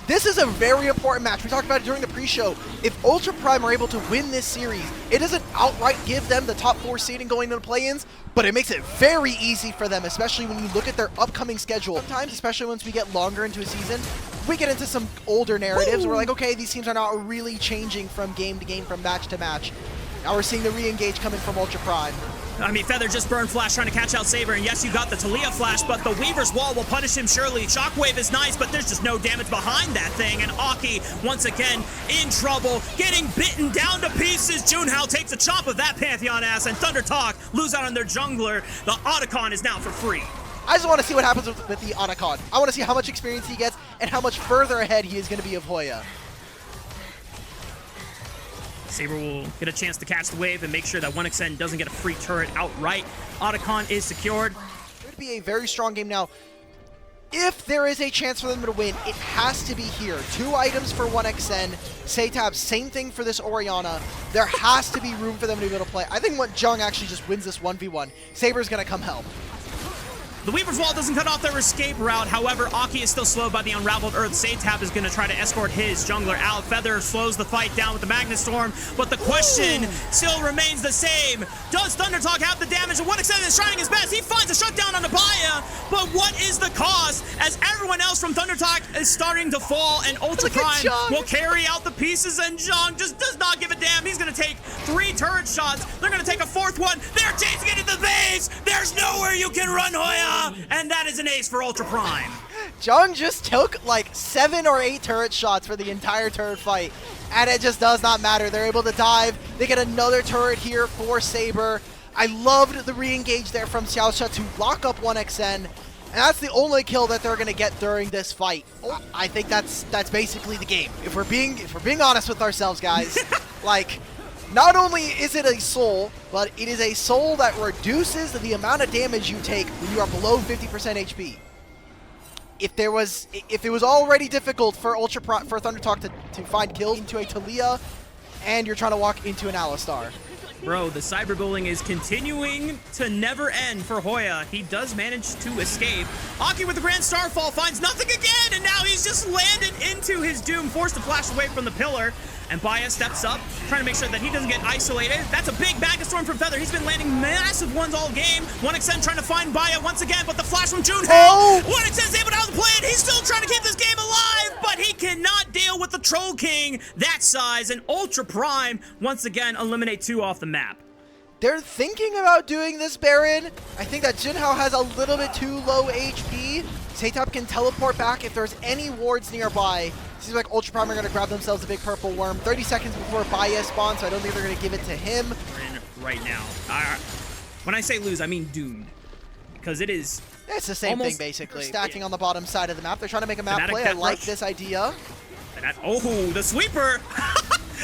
This is a very important match. We talked about it during the pre-show. If Ultra Prime are able to win this series, it doesn't outright give them the top 4 seeding going into the play-ins, but it makes it very easy for them, especially when you look at their upcoming schedule. Sometimes, especially once we get longer into a season, we get into some older narratives. We're like, okay, these teams are not really changing from game to game, from match to match. Now we're seeing the re-engage coming from Ultra Prime. I mean, Feather just burned Flash trying to catch out Saber, and yes, you got the Talia Flash, but the Weaver's Wall will punish him surely. Shockwave is nice, but there's just no damage behind that thing, and Aki, once again, in trouble, getting bitten down to pieces. Junhao takes a chop of that Pantheon ass, and Thundertalk lose out on their jungler. The Otacon is now for free. I just want to see what happens with the Otacon. I want to see how much experience he gets, and how much further ahead he is going to be of Hoya. Saber will get a chance to catch the wave and make sure that 1xN doesn't get a free turret outright. Otacon is secured. It would be a very strong game now. If there is a chance for them to win, it has to be here. 2 items for 1xN. Satab, same thing for this Orianna. There has to be room for them to be able to play. I think when Jung actually just wins this 1v1, Saber's going to come help. The Weaver's Wall doesn't cut off their escape route. However, Aki is still slowed by the Unraveled Earth. Satab is going to try to escort his jungler out. Feather slows the fight down with the Magnet Storm, but the question still remains the same. Does Thundertalk have the damage? And 1xN is trying his best. He finds a shutdown on Abaya, but what is the cost as everyone else from Thundertalk is starting to fall, and Ultra Prime will carry out the pieces, and Jung just does not give a damn. He's going to take 3 turret shots. They're going to take a 4th one. They're chasing it into the base. There's nowhere you can run, Hoya. And that is an ace for Ultra Prime. Jung just took like 7 or 8 turret shots for the entire turret fight, and it just does not matter. They're able to dive. They get another turret here for Saber. I loved the re-engage there from Xiaosha to lock up 1xN, and that's the only kill that they're going to get during this fight. I think that's basically the game. If we're being honest with ourselves, guys, like, not only is it a soul, but it is a soul that reduces the amount of damage you take when you are below 50% HP. If it was already difficult for Thundertalk to find kills into a Taliyah, and you're trying to walk into an Alistar. Bro, the cyberbullying is continuing to never end for Hoya. He does manage to escape. Aki with the Grand Starfall finds nothing again, and now he's just landed into his doom, forced to flash away from the pillar. And Baya steps up, trying to make sure that he doesn't get isolated. That's a big Magnet Storm from Feather. He's been landing massive ones all game. 1xN trying to find Baya once again, but the flash from Junho. 1xN's able to outplay it. He's still trying to keep this game alive, but he cannot deal with the Troll King that size. And Ultra Prime, once again, eliminate 2 off the map. They're thinking about doing this Baron. I think that Junho has a little bit too low HP. Satab can teleport back if there's any wards nearby. Seems like Ultra Prime are going to grab themselves a big purple worm. 30 seconds before Baya spawns, so I don't think they're going to give it to him. Right now. When I say lose, I mean doomed. Because it is... It's the same thing, basically. Stacking on the bottom side of the map. They're trying to make a map play. I like this idea. Oh, the sweeper!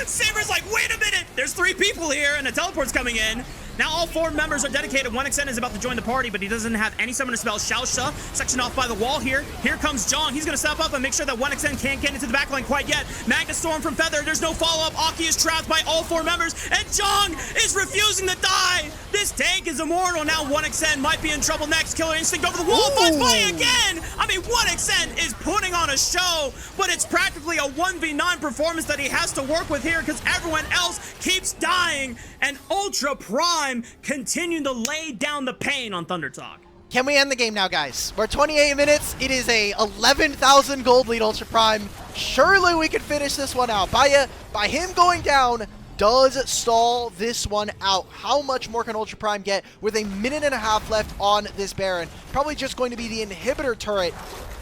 Saber's like, wait a minute! There's 3 people here, and a teleport's coming in. Now all 4 members are dedicated. 1xN is about to join the party, but he doesn't have any summoner spell. Xiaosha sectioned off by the wall here. Here comes Jong. He's going to step up and make sure that 1xN can't get into the backline quite yet. Magnet Storm from Feather. There's no follow-up. Aki is trapped by all 4 members, and Jong is refusing to die. This tank is immortal. Now 1xN might be in trouble next. Killer Instinct over the wall. Finds Baya again. I mean, 1xN is putting on a show, but it's practically a 1v9 performance that he has to work with here because everyone else keeps dying, and Ultra Prime continuing to lay down the pain on Thundertalk. Can we end the game now, guys? We're 28 minutes. It is a 11,000 gold lead, Ultra Prime. Surely we can finish this one out. By him going down, does stall this one out. How much more can Ultra Prime get with a minute and a half left on this Baron? Probably just going to be the inhibitor turret.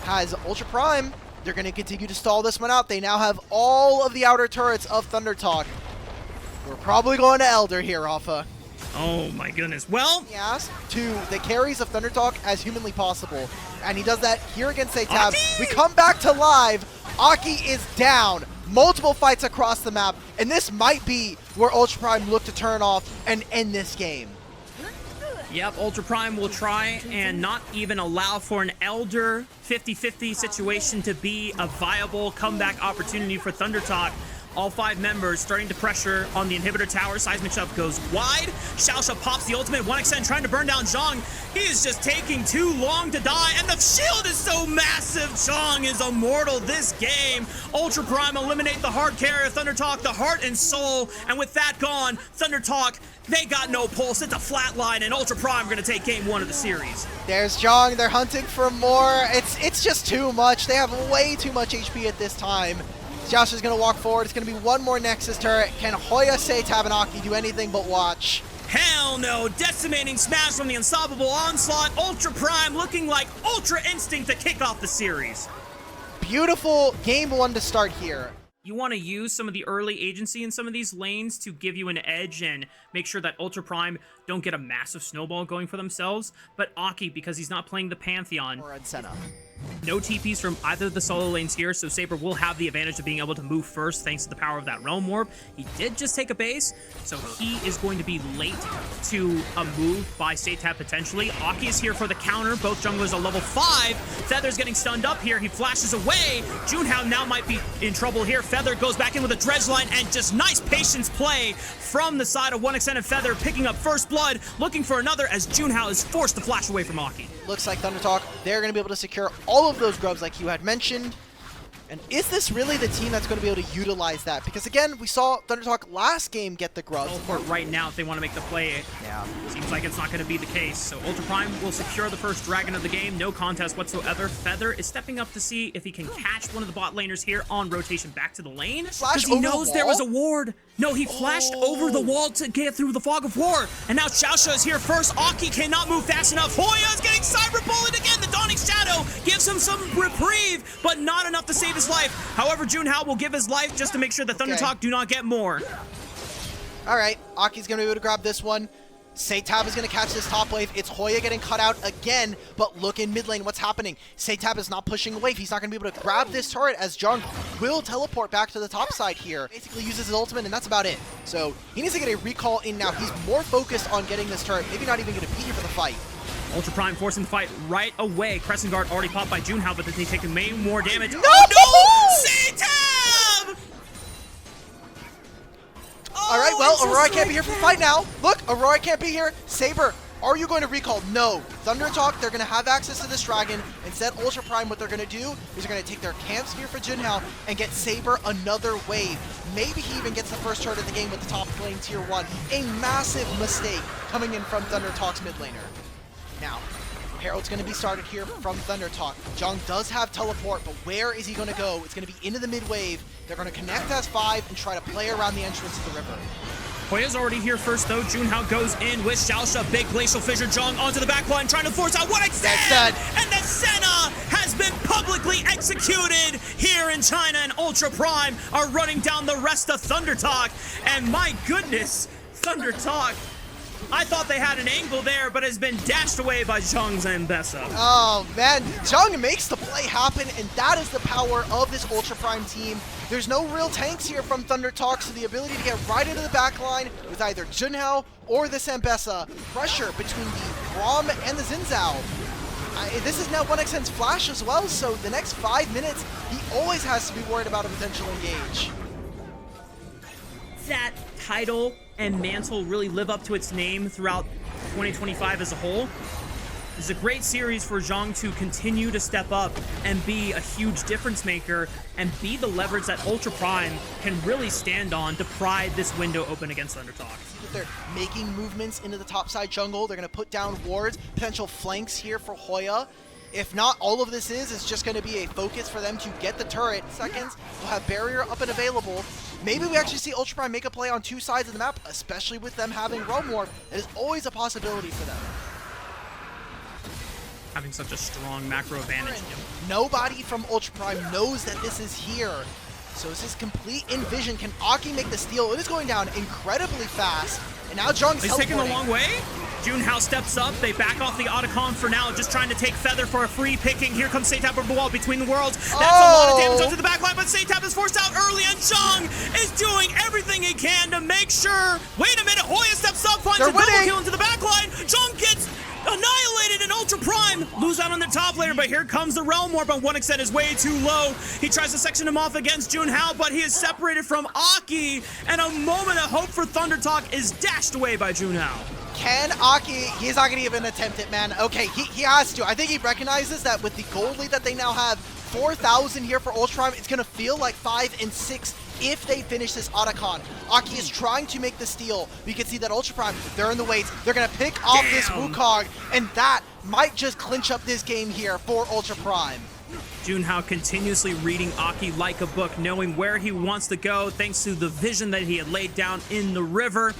Has Ultra Prime, they're going to continue to stall this one out. They now have all of the outer turrets of Thundertalk. We're probably going to Elder here, Alpha. Oh my goodness. Well, yes, to the carries of Thundertalk as humanly possible. And he does that here against Satab. We come back to live. Aki is down. Multiple fights across the map. And this might be where Ultra Prime look to turn off and end this game. Yep, Ultra Prime will try and not even allow for an Elder 50-50 situation to be a viable comeback opportunity for Thundertalk. All 5 members starting to pressure on the inhibitor tower. Seismic Shove goes wide. Xiaosha pops the ultimate. 1xN trying to burn down Zhong. He is just taking too long to die, and the shield is so massive. Zhong is immortal this game. Ultra Prime eliminate the hard carry of Thundertalk, the heart and soul, and with that gone, Thundertalk, they got no pulse. It's a flat line, and Ultra Prime are going to take game 1 of the series. There's Zhong. They're hunting for more. It's just too much. They have way too much HP at this time. Xiaosha's going to walk forward. It's going to be one more Nexus turret. Can Hoya, Satab, and Aki do anything but watch? Hell no. Decimating smash from the unstoppable onslaught. Ultra Prime looking like Ultra Instinct to kick off the series. Beautiful game 1 to start here. You want to use some of the early agency in some of these lanes to give you an edge and make sure that Ultra Prime don't get a massive snowball going for themselves, but Aki, because he's not playing the Pantheon, Or Senna. no TPs from either of the solo lanes here, so Saber will have the advantage of being able to move first thanks to the power of that Realm Warp. He did just take a base, so he is going to be late to a move by Satab potentially. Aki is here for the counter. Both junglers are level 5. Feather's getting stunned up here. He flashes away. Junhao now might be in trouble here. Feather goes back in with a dredge line, and just nice patience play from the side of 1xN and Feather, picking up first blood, looking for another as Junhao is forced to flash away from Aki. Looks like Thundertalk, they're going to be able to secure all of those grubs like you had mentioned. And is this really the team that's going to be able to utilize that? Because again, we saw Thundertalk last game get the grubs. Teleport right now if they want to make the play. Yeah. Seems like it's not going to be the case. So Ultra Prime will secure the first dragon of the game. No contest whatsoever. Feather is stepping up to see if he can catch one of the bot laners here on rotation back to the lane. Because he knows there was a ward. No, he flashed over the wall to get through the fog of war. And now Xiaosha is here first. Aki cannot move fast enough. Hoya is getting cyber bullet again. The Dawning Shadow gives him some reprieve, but not enough to save his life. However, Junhao will give his life just to make sure that Thundertalk do not get more. All right, Aki's going to be able to grab this one. Satab is going to catch this top wave. It's Hoya getting cut out again, but look in mid lane, what's happening? Satab is not pushing the wave. He's not going to be able to grab this turret as Jung will teleport back to the top side here. Basically uses his ultimate, and that's about it. So he needs to get a recall in now. He's more focused on getting this turret, maybe not even going to be here for the fight. Ultra Prime forcing the fight right away. Crescent Guard already popped by Junhao, but they take way more damage. No! Oh, no! Satab! All right, well, Aurora can't be here for the fight now. Look, Aurora can't be here. Saber, are you going to recall? No. Thundertalk, they're going to have access to this dragon. Instead, Ultra Prime, what they're going to do is they're going to take their camp sphere for Junhao and get Saber another wave. Maybe he even gets the first turret of the game with the top lane tier 1. A massive mistake coming in from Thundertalk's mid laner. Now, Herald's going to be started here from Thundertalk. Jung does have teleport, but where is he going to go? It's going to be into the mid wave. They're going to connect as 5 and try to play around the entrance to the river. Hoya's already here first, though. Junhao goes in with Xiaosha. Big Glacial Fissure. Jung onto the back line, trying to force out 1xN! And the Senna has been publicly executed here in China, and Ultra Prime are running down the rest of Thundertalk. And my goodness, Thundertalk, I thought they had an angle there, but has been dashed away by Zhang's Ambessa. Oh, man. Jung makes the play happen, and that is the power of this Ultra Prime team. There's no real tanks here from Thundertalk, so the ability to get right into the back line with either Junhao or this Ambessa. Pressure between the Braum and the Xin Zhao. This is now 1xN's flash as well, so the next 5 minutes, he always has to be worried about a potential engage. That title and mantle really live up to its name throughout 2025 as a whole. It's a great series for Zhang to continue to step up and be a huge difference maker and be the leverage that Ultra Prime can really stand on to pry this window open against Thundertalk. They're making movements into the topside jungle. They're going to put down wards, potential flanks here for Hoya. If not, all of this is just going to be a focus for them to get the turret. Seconds, they'll have barrier up and available. Maybe we actually see Ultra Prime make a play on 2 sides of the map, especially with them having Realm Warp. It is always a possibility for them. Having such a strong macro advantage. Nobody from Ultra Prime knows that this is here. So this is complete in vision. Can Aki make the steal? It is going down incredibly fast. And now Jung's He's taking the long way. Junhao steps up. They back off the Otacon for now, just trying to take Feather for a free picking. Here comes Satab over the wall between the worlds. That's a lot of damage onto the back line, but Satab is forced out early, and Jung is doing everything he can to make sure. Wait a minute, Hoya steps up, finds a double kill into the back line. Jung gets annihilated, and Ultra Prime lose out on the top laner, but here comes the Realm Warp on 1xN is way too low. He tries to section him off against Junhao, but he is separated from Aki, and a moment of hope for Thundertalk is dashed away by Junhao. Can Aki, he's not going to even attempt it, man. Okay, he has to. I think he recognizes that with the gold lead that they now have, 4,000 here for Ultra Prime, it's going to feel like 5 and 6 if they finish this Otacon. Aki is trying to make the steal. We can see that Ultra Prime, they're in the waits. They're going to pick off this Wukong, and that might just clinch up this game here for Ultra Prime. Junhao continuously reading Aki like a book, knowing where he wants to go thanks to the vision that he had laid down in the river.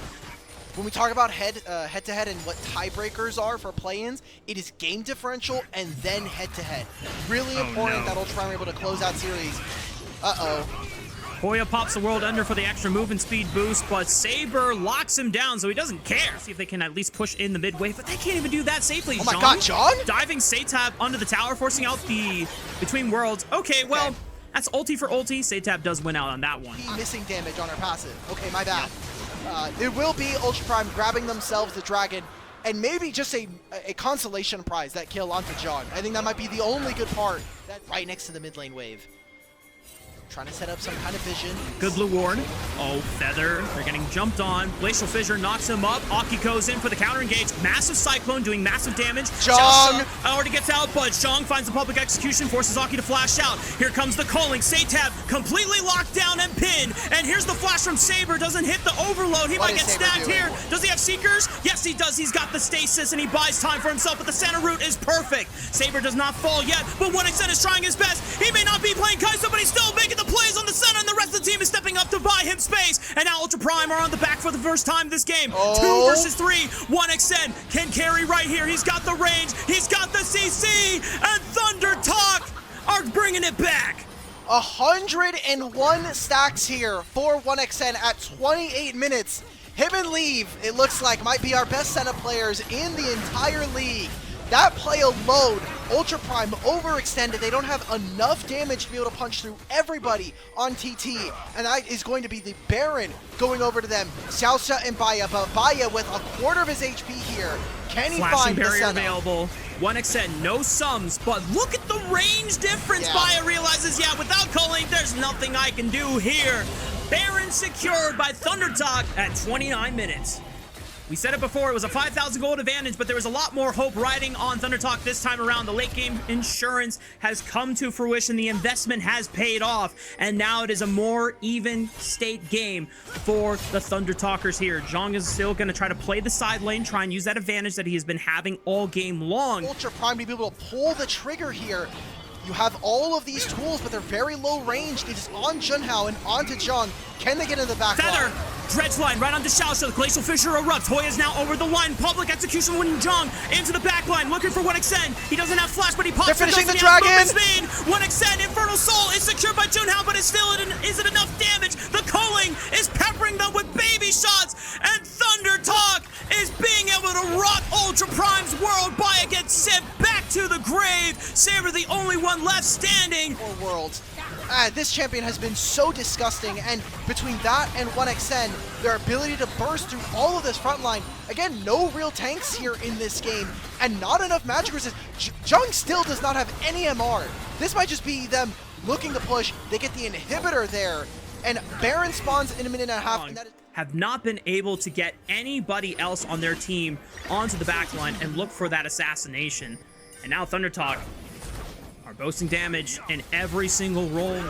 When we talk about head-to-head and what tiebreakers are for play-ins, it is game differential and then head-to-head. Really important that Ultra Prime are able to close out series. Uh-oh. Hoya pops the world under for the extra move and speed boost, but Saber locks him down, so he doesn't care. See if they can at least push in the mid wave, but they can't even do that safely. Oh my god, John? Diving Satab onto the tower, forcing out the Between Worlds. Okay, well, that's ulti for ulti. Satab does win out on that one. Missing damage on her passive. Okay, my bad. It will be Ultra Prime grabbing themselves the dragon, and maybe just a consolation prize, that kill onto John. I think that might be the only good part. That's right next to the mid lane wave. Trying to set up some kind of vision. Good blue ward. Oh, Feather. They're getting jumped on. Glacial Fissure knocks him up. Aki goes in for the counter engage. Massive Cyclone doing massive damage. Zhong already gets out, but Zhong finds the public execution, forces Aki to flash out. Here comes the calling. Satab completely locked down and pinned. And here's the flash from Saber. Doesn't hit the overload. He might get stacked here. Does he have Seekers? Yes, he does. He's got the stasis and he buys time for himself, but the center route is perfect. Saber does not fall yet, but 1xN is trying his best. He may not be playing Kai'Sa, but he's still making the plays on the center, and the rest of the team is stepping up to buy him space. And now Ultra Prime are on the back for the first time this game. 2 versus 3. 1xN can carry right here. He's got the range. He's got the CC. And Thundertalk are bringing it back. 101 stacks here for 1xN at 28 minutes. Him and Leave, it looks like, might be our best setup players in the entire league. That play alone, Ultra Prime overextended. They don't have enough damage to be able to punch through everybody on TT. And that is going to be the Baron going over to them. Xiaosha and Baya, but Baya with a quarter of his HP here. Can he find the setup? Available. 1xN, no sums, but look at the range difference. Baya realizes, without culling, there's nothing I can do here. Baron secured by Thundertalk at 29 minutes. We said it before, it was a 5,000 gold advantage, but there was a lot more hope riding on Thundertalk this time around. The late game insurance has come to fruition. The investment has paid off, and now it is a more even state game for the Thundertalkers here. Zhong is still going to try to play the side lane, try and use that advantage that he has been having all game long. Ultra Prime to be able to pull the trigger here. You have all of these tools, but they're very low range. It is on Junhao and onto Zhong. Can they get in the back Feather, line? Dredge line right onto Xiaosha. The Glacial Fissure erupts. Hoya is now over the line. Public execution with Zhong into the back line, looking for 1xN. He doesn't have flash, but he pops. They're finishing the dragon. 1xN, Infernal Soul is secured by Junhao, but it still isn't enough damage. The culling is peppering them with baby shots, and Thundertalk is being able to rock Ultra Prime's world. Baya gets sent back to the grave. Saber the only one left standing. For worlds. This champion has been so disgusting, and between that and 1xN, their ability to burst through all of this front line, again, no real tanks here in this game, and not enough magic resist. Zhong still does not have any MR. This might just be them looking to push. They get the inhibitor there, and Baron spawns in a minute and a half. And that have not been able to get anybody else on their team onto the back line and look for that assassination. And now Thundertalk are boasting damage in every single roll.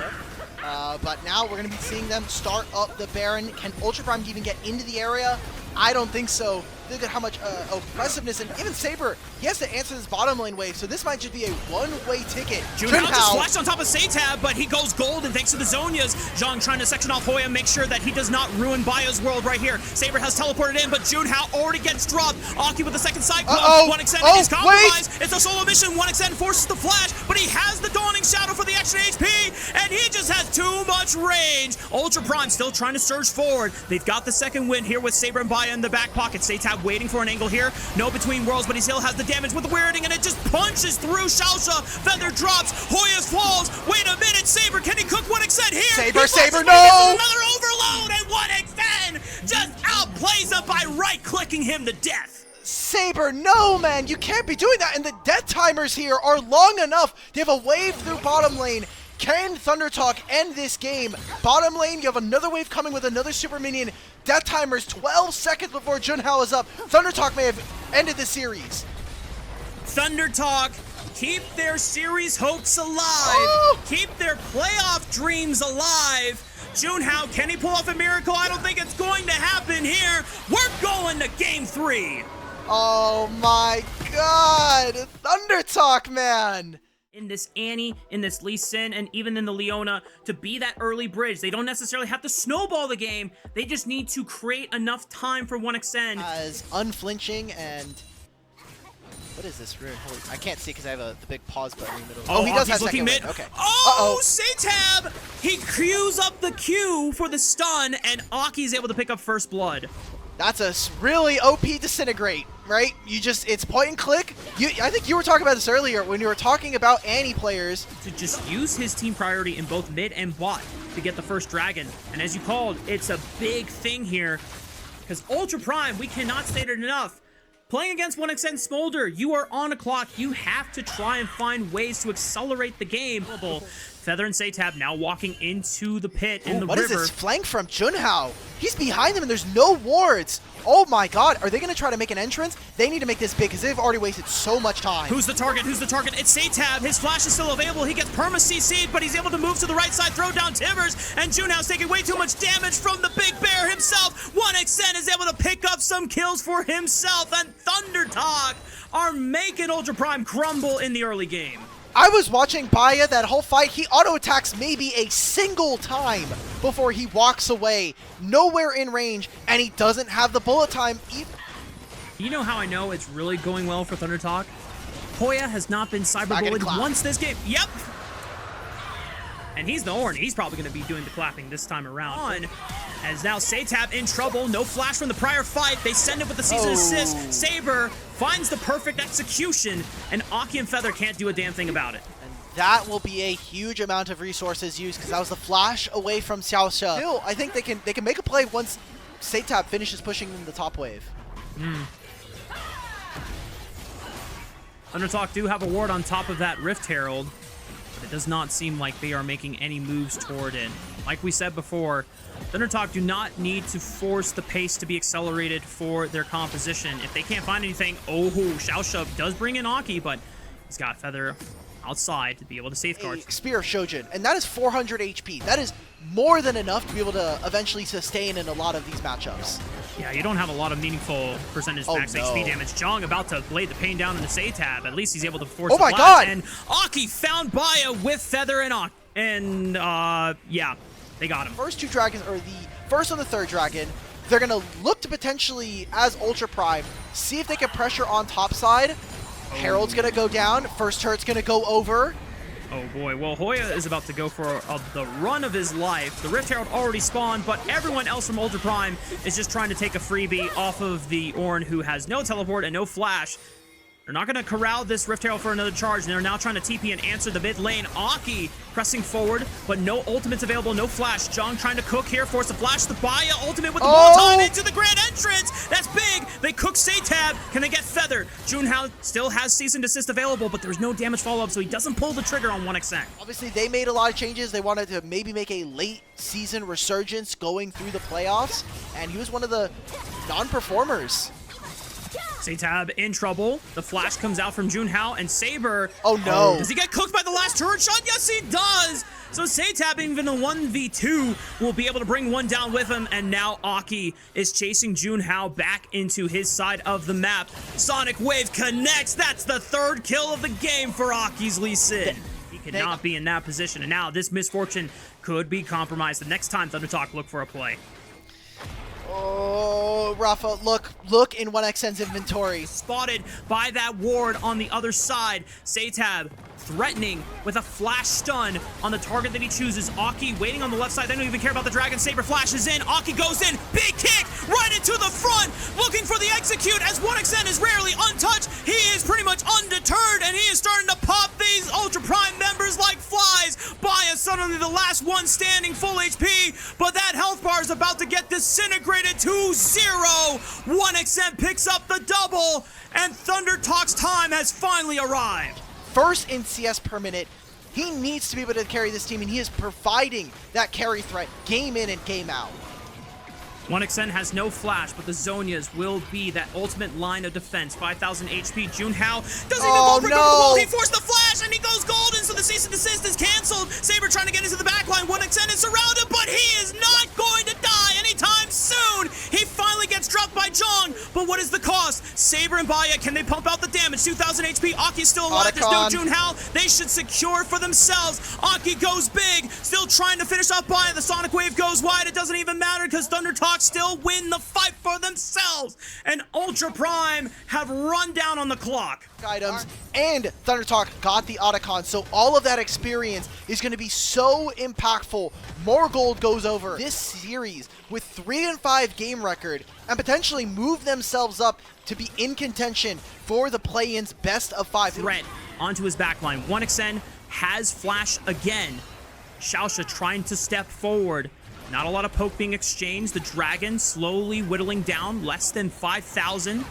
But now we're going to be seeing them start up the Baron. Can Ultra Prime even get into the area? I don't think so. Look at how much aggressiveness, and even Saber, he has to answer this bottom lane wave, so this might just be a one-way ticket. Junhao just flashed on top of Satab, but he goes golden thanks to the Zhonya's. Zhong trying to section off Hoya, make sure that he does not ruin Baya's world right here. Saber has teleported in, but Junhao already gets dropped. Aki with the second cyclone. 1xN is compromised. It's a solo mission. 1xN forces the flash, but he has the Dawning Shadow for the extra HP, and he just has too much range. Ultra Prime still trying to surge forward. They've got the second win here with Saber and Baya in the back pocket. Satab waiting for an angle here. No between worlds, but he still has the damage with the weirding, and it just punches through Xiaosha. Feather drops. Hoya falls. Wait a minute. Saber, can he cook 1xN here? Saber, no! Another overload, and 1xN just outplays him by right-clicking him to death. Saber, no, man, you can't be doing that, and the death timers here are long enough. They have a wave through bottom lane. Can Thundertalk end this game? Bottom lane, you have another wave coming with another super minion. Death timers 12 seconds before Junhao is up. Thundertalk may have ended the series. Thundertalk keep their series hopes alive. Keep their playoff dreams alive. Junhao, can he pull off a miracle? I don't think it's going to happen here. We're going to game 3. Oh my god. Thundertalk, man. In this Annie, in this Lee Sin, and even in the Leona, to be that early bridge. They don't necessarily have to snowball the game. They just need to create enough time for 1xN. As unflinching and... What is this rune? I can't see because I have the big pause button in the middle. Oh, he does have looking second mid. Win. Okay. Oh, Satab He queues up the Q for the stun, and Aki's able to pick up first blood. That's a really OP disintegrate, right? It's point and click. I think you were talking about this earlier when you were talking about Annie players. To just use his team priority in both mid and bot to get the first dragon. And as you called, it's a big thing here. Because Ultra Prime, we cannot state it enough. Playing against 1xN Smolder, you are on a clock. You have to try and find ways to accelerate the game. Feather and Satab now walking into the pit in the river. What is this flank from Junhao? He's behind them and there's no wards. Oh my god, are they going to try to make an entrance? They need to make this big because they've already wasted so much time. Who's the target? Who's the target? It's Satab. His flash is still available. He gets perma CC'd, but he's able to move to the right side, throw down Tivers, and Junhao's taking way too much damage from the Big Bear himself. 1xN is able to pick up some kills for himself, and Thundertalk are making Ultra Prime crumble in the early game. I was watching Baya that whole fight. He auto-attacks maybe a single time before he walks away. Nowhere in range, and he doesn't have the bullet time either. You know how I know it's really going well for Thundertalk? Hoya has not been cyberbullied once this game. Yep. And he's the Orn. He's probably going to be doing the clapping this time around. As now Satab in trouble. No flash from the prior fight. They send it with the season assist. Saber finds the perfect execution, and Aki and Feather can't do a damn thing about it. And that will be a huge amount of resources used because that was the flash away from Xiaoxia. Still, I think they can make a play once Satab finishes pushing in the top wave. Thundertalk do have a ward on top of that Rift Herald, but it does not seem like they are making any moves toward it. Like we said before, Thundertalk do not need to force the pace to be accelerated for their composition. If they can't find anything, Xiaoxia does bring in Aki, but he's got Feather outside to be able to safeguard. Spear of Shojin, and that is 400 HP. That is more than enough to be able to eventually sustain in a lot of these matchups. Yeah, you don't have a lot of meaningful percentage max HP damage. Jong about to blade the pain down into Satab. At least he's able to force the blast. God! And Aki found Baya with Feather and Aki. And, yeah, they got him. First two dragons, or the first and the third dragon, they're going to look to potentially, as Ultra Prime, see if they can pressure on top side. Herald's going to go down. First turret's going to go over. Oh boy, well Hoya is about to go for the run of his life. The Rift Herald already spawned, but everyone else from Ultra Prime is just trying to take a freebie off of the Ornn, who has no teleport and no flash. They're not going to corral this Rift Herald for another charge, and they're now trying to TP and answer the mid lane. Aki pressing forward, but no ultimates available, no flash. Jong trying to cook here, force a flash. The Baya ultimate with the wall time into the grand entrance. That's big. They cook Satab. Can they get Feather? Junhao still has cease and desist available, but there's no damage follow-up, so he doesn't pull the trigger on 1xN. Obviously, they made a lot of changes. They wanted to maybe make a late season resurgence going through the playoffs, and he was one of the non-performers. Satab in trouble. The flash comes out from Junhao, and Saber. Oh no. Does he get cooked by the last turret shot? Yes, he does. So Satab, even a 1v2, will be able to bring one down with him, and now Aki is chasing Junhao back into his side of the map. Sonic Wave connects. That's the third kill of the game for Aki's Lee Sin. He could not be in that position, and now this misfortune could be compromised the next time Thundertalk look for a play. Oh, Rafa, look in 1xN's inventory. Spotted by that ward on the other side. Satab threatening with a flash stun on the target that he chooses. Aki waiting on the left side. They don't even care about the dragon. Saber flashes in. Aki goes in. Big kick right into the front. Looking for the execute as 1xN is rarely untouched. He is pretty much undeterred, and he is starting to pop these Ultra Prime members like flies. Baya suddenly the last one standing, full HP, but that health bar is about to get disintegrated to 0. 1xN picks up the double, and Thundertalk's time has finally arrived. First in CS per minute. He needs to be able to carry this team, and he is providing that carry threat game in and game out. 1xN has no flash, but the Zonias will be that ultimate line of defense. 5,000 HP. Junhao doesn't even go break over the wall. He forced the flash, and he goes golden, so the cease and desist is canceled. Saber trying to get into the backline. 1xN is surrounded, but he is not going to die anytime soon. He finally gets dropped by Jong, but what is the cost? Saber and Baya, can they pump out the damage? 2,000 HP. Aki's still alive. There's no Junhao. They should secure for themselves. Aki goes big. Still still trying to finish up by it. The Sonic Wave goes wide. It doesn't even matter because Thundertalk still win the fight for themselves. And Ultra Prime have run down on the clock. Items, and Thundertalk got the Otacon, so all of that experience is going to be so impactful. More gold goes over this series with 3-5 game record and potentially move themselves up to be in contention for the play-in's best of 5. Threat onto his backline. 1xN has flash again. Xiaosha trying to step forward. Not a lot of poke being exchanged. The Dragon slowly whittling down, less than 5,000.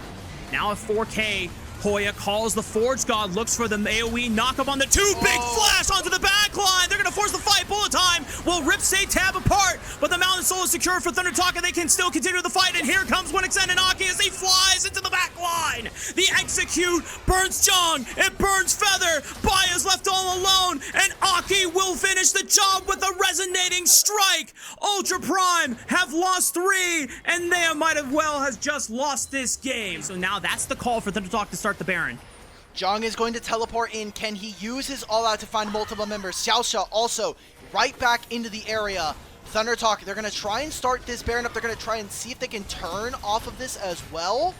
Now at 4K, Hoya calls the Forge God, looks for the AoE knock-up on the big flash onto the backline. They're going to force the fight. Bullet Time will rip Tab apart, but the Mountain Soul is secured for Thundertalk, and they can still continue the fight. And here comes 1xN and Aki as he flies into the backline. The execute burns Jong. It burns Feather. Baya's left all alone, and Aki will finish the job with a resonating strike. Ultra Prime have lost 3, and they might have well has just lost this game. So now that's the call for Thundertalk to start the Baron. Jong is going to teleport in. Can he use his all-out to find multiple members? Xiaosha also right back into the area. Thundertalk, they're going to try and start this Baron up. They're going to try and see if they can turn off of this as well.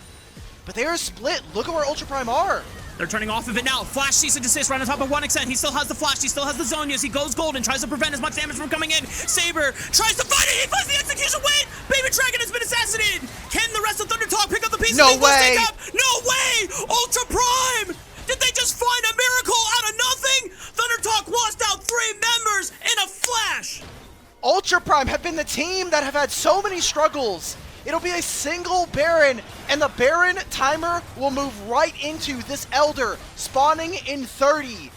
But they are split. Look at where Ultra Prime are. They're turning off of it now. Flash cease and desist right on top of 1xN. He still has the flash. He still has the Zonias. He goes golden. Tries to prevent as much damage from coming in. Saber tries to fight it. He finds the execution. Wait! Baby Dragon has been assassinated. Can the rest of Thundertalk pick up the pieces? No way! No way! Ultra Prime! Did they just find a miracle out of nothing? Thundertalk lost out 3 members in a flash. Ultra Prime have been the team that have had so many struggles. It'll be a single Baron, and the Baron timer will move right into this Elder, spawning in 30.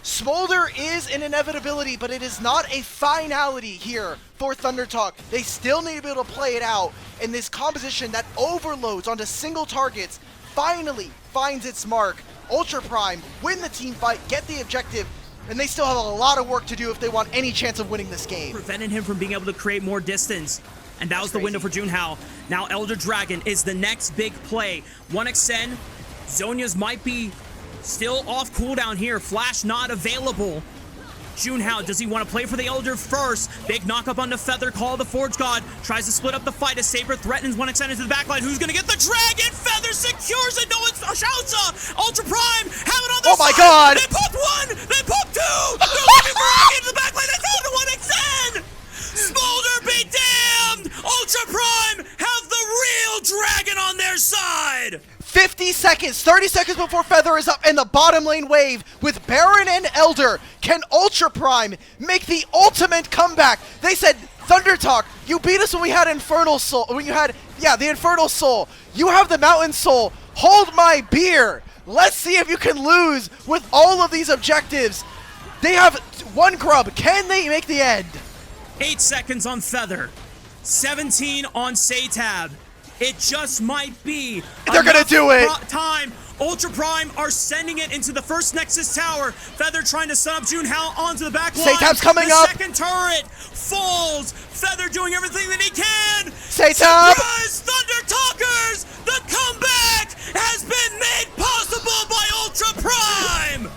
Smolder is an inevitability, but it is not a finality here for Thundertalk. They still need to be able to play it out, and this composition that overloads onto single targets finally finds its mark. Ultra Prime win the team fight, get the objective, and they still have a lot of work to do if they want any chance of winning this game. Prevented him from being able to create more distance. And that was the window for Junhao. Now Elder Dragon is the next big play. 1xN, Zonia's might be still off cooldown here. Flash not available. Junhao, does he want to play for the Elder first? Big knock-up onto Feather, call the Forge God. Tries to split up the fight as Saber threatens 1xN into the backline. Who's going to get the Dragon? Feather secures it. No, it's Xiaosha. Ultra Prime have it on their side. Oh my god! They popped 1! They popped 2! They're looking for Aki into the backline. They found 1xN! Smolder be damned! Ultra Prime have the real Dragon on their side! 50 seconds, 30 seconds before Feather is up in the bottom lane wave with Baron and Elder. Can Ultra Prime make the ultimate comeback? They said, Thundertalk, you beat us when we had Infernal Soul, when you had, the Infernal Soul. You have the Mountain Soul. Hold my beer. Let's see if you can lose with all of these objectives. They have 1 grub. Can they make the end? 8 seconds on Feather. 17 on Tab. It just might be. They're gonna do it. Time. Ultra Prime are sending it into the first Nexus Tower. Feather trying to set up Junhao onto the back line. Tab's coming up. The second turret falls. Feather doing everything that he can. Tab. Surprise, Thundertalkers! The comeback has been made possible by Ultra Prime.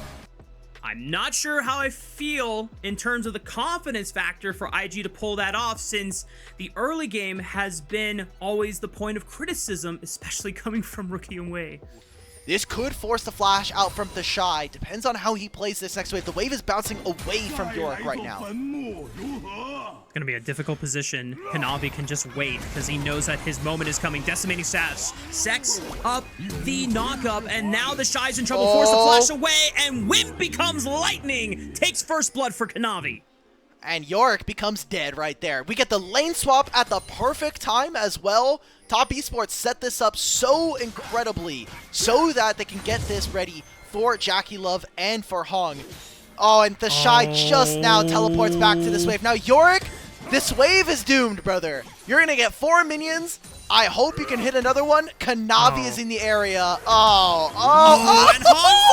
I'm not sure how I feel in terms of the confidence factor for IG to pull that off, since the early game has been always the point of criticism, especially coming from Rookie Wei. This could force the flash out from the Shy. Depends on how he plays this next wave. The wave is bouncing away from Yorick right now. It's going to be a difficult position. Kanavi can just wait because he knows that his moment is coming. Decimating Sash sets up the knock-up, and now the Shy's in trouble. Force the flash away, and Wimp becomes lightning. Takes first blood for Kanavi. And Yorick becomes dead right there. We get the lane swap at the perfect time as well. Top Esports set this up so incredibly so that they can get this ready for Jackie Love and for Hong. Oh, and the Shy just now teleports back to this wave. Now, Yorick, this wave is doomed, brother. You're going to get 4 minions. I hope you can hit another one. Kanavi is in the area. And Hong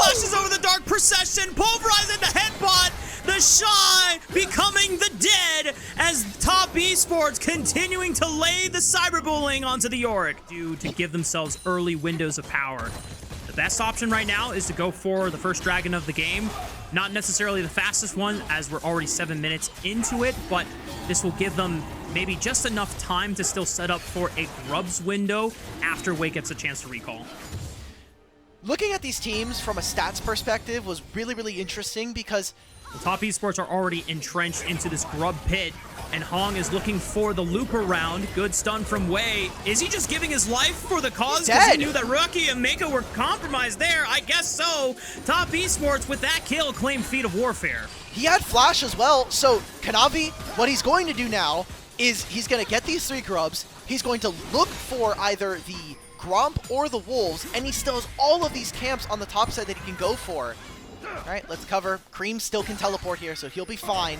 flashes over the Dark Procession, pulverizing the headbutt. The Shy becoming the dead as Top Esports continuing to lay the cyberbullying onto the Yorick to give themselves early windows of power. The best option right now is to go for the first dragon of the game. Not necessarily the fastest one, as we're already 7 minutes into it, but this will give them maybe just enough time to still set up for a Grubs window after Wake gets a chance to recall. Looking at these teams from a stats perspective was really, really interesting because the top esports are already entrenched into this Grub pit, and Hong is looking for the loop around. Good stun from Wei. Is he just giving his life for the cause because he knew that Rookie and Mako were compromised there? I guess so. Top esports with that kill claimed Feat of Warfare. He had Flash as well, so Kanavi, what he's going to do now is he's going to get these 3 Grubs. He's going to look for either the Gromp or the Wolves, and he still has all of these camps on the top side that he can go for. All right, let's cover. Cream still can teleport here, so he'll be fine.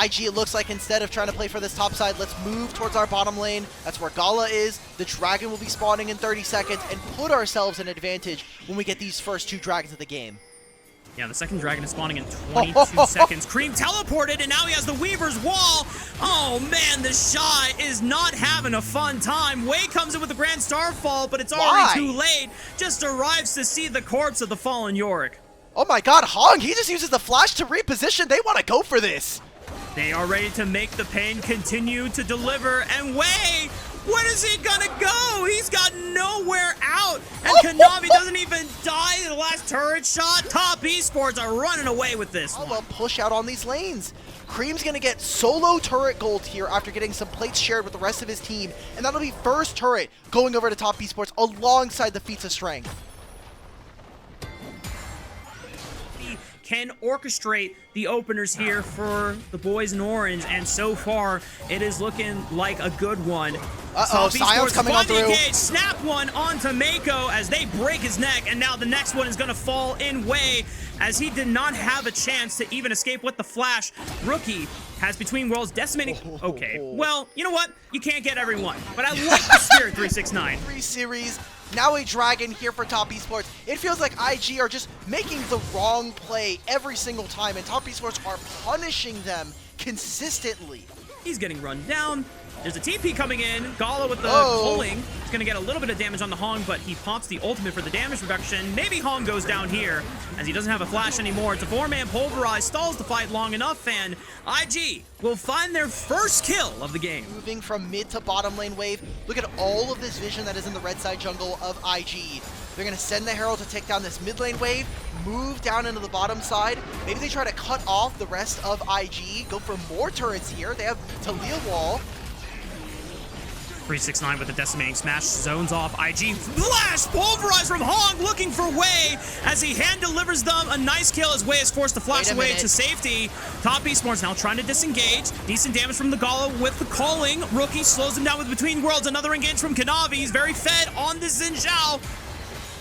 IG, it looks like instead of trying to play for this top side, let's move towards our bottom lane. That's where Gala is. The Dragon will be spawning in 30 seconds and put ourselves in advantage when we get these first 2 Dragons of the game. Yeah, the second dragon is spawning in 22 seconds. Cream teleported, and now he has the Weaver's Wall. Oh, man, the Shy is not having a fun time. Wei comes in with the Grand Starfall, but it's already too late. Just arrives to see the corpse of the fallen Yorick. Oh, my God, Hong, he just uses the Flash to reposition. They want to go for this. They are ready to make the pain continue to deliver, and Wei, where is he gonna go? He's got nowhere out, and Kanavi doesn't even die in the last turret shot. Top esports are running away with this one. Well, push out on these lanes. Cream's gonna get solo turret gold here after getting some plates shared with the rest of his team, and that'll be first turret going over to top esports alongside the feats of strength. Can orchestrate the openers here for the boys in orange, and so far it is looking like a good one. Uh-oh, Sion's coming on through. Engage, snap one onto Mako as they break his neck, and now the next one is going to fall in Wei as he did not have a chance to even escape with the flash. Rookie has Between Worlds decimating. Okay, well, you know what? You can't get everyone, but I like the spirit 369. 3 series. Now a dragon here for Top Esports. It feels like IG are just making the wrong play every single time, and Top Esports are punishing them consistently. He's getting run down. There's a TP coming in. Gala with the pulling. He's going to get a little bit of damage on the Hong, but he pops the ultimate for the damage reduction. Maybe Hong goes down here as he doesn't have a flash anymore. It's a 4-man pulverize. Stalls the fight long enough, and IG will find their first kill of the game. Moving from mid to bottom lane wave. Look at all of this vision that is in the red side jungle of IG. They're going to send the Herald to take down this mid lane wave, move down into the bottom side. Maybe they try to cut off the rest of IG, go for more turrets here. They have Talia Wall. 369 with the decimating smash, zones off IG. Flash pulverize from Hong, looking for Wei as he hand delivers them a nice kill as Wei is forced to flash away to safety. Top Esports now trying to disengage. Decent damage from the Gala with the calling. Rookie slows him down with Between Worlds. Another engage from Kanavi. He's very fed on the Xin Zhao.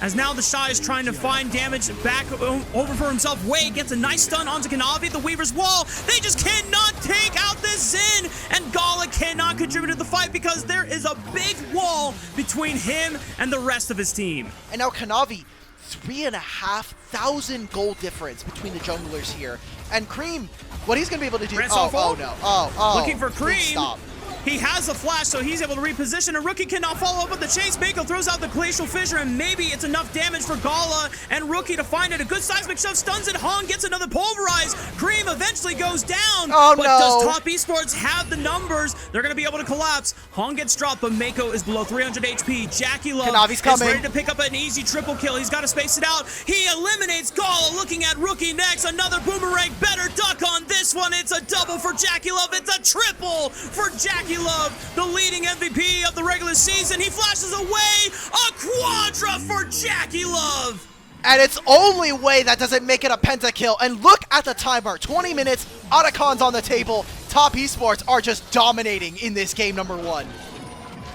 As now the Shy is trying to find damage back over for himself. Wei gets a nice stun onto Kanavi, the Weaver's Wall. They just cannot take out this Xin, and Gala cannot contribute to the fight because there is a big wall between him and the rest of his team. And now Kanavi, 3,500 gold difference between the junglers here. And Cream, what he's going to be able to do... Looking for Cream. Stop. He has a flash, so he's able to reposition. A Rookie cannot follow up with the chase. Mako throws out the Glacial Fissure, and maybe it's enough damage for Gala and Rookie to find it. A good seismic shove stuns it. Hong gets another pulverize. Cream eventually goes down. But does Top Esports have the numbers? They're going to be able to collapse. Hong gets dropped, but Mako is below 300 HP. Jackie Love is ready to pick up an easy triple kill. He's got to space it out. He eliminates Gala, looking at Rookie next. Another boomerang. Better duck on this one. It's a double for Jackie Love. It's a triple for Jackie Love, the leading MVP of the regular season. He flashes away. A quadra for Jackie Love. And it's only Wei that doesn't make it a pentakill. And look at the timer. 20 minutes. Otacon's on the table. Top Esports are just dominating in this game number 1.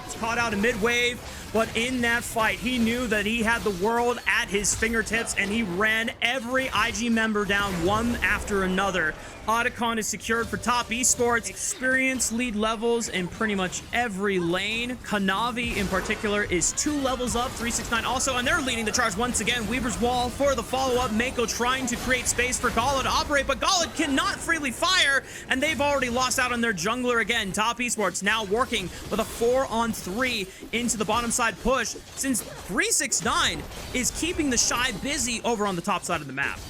It's caught out in mid-wave. But in that fight, he knew that he had the world at his fingertips, and he ran every IG member down one after another. Otacon is secured for top esports. Experience lead levels in pretty much every lane. Kanavi in particular is 2 levels up, 369 also, and they're leading the charge once again. Weaver's Wall for the follow-up. Mako trying to create space for Gala to operate, but Gala cannot freely fire, and they've already lost out on their jungler again. Top esports now working with a 4-on-3 into the bottom side push, since 369 is keeping the Shy busy over on the top side of the map.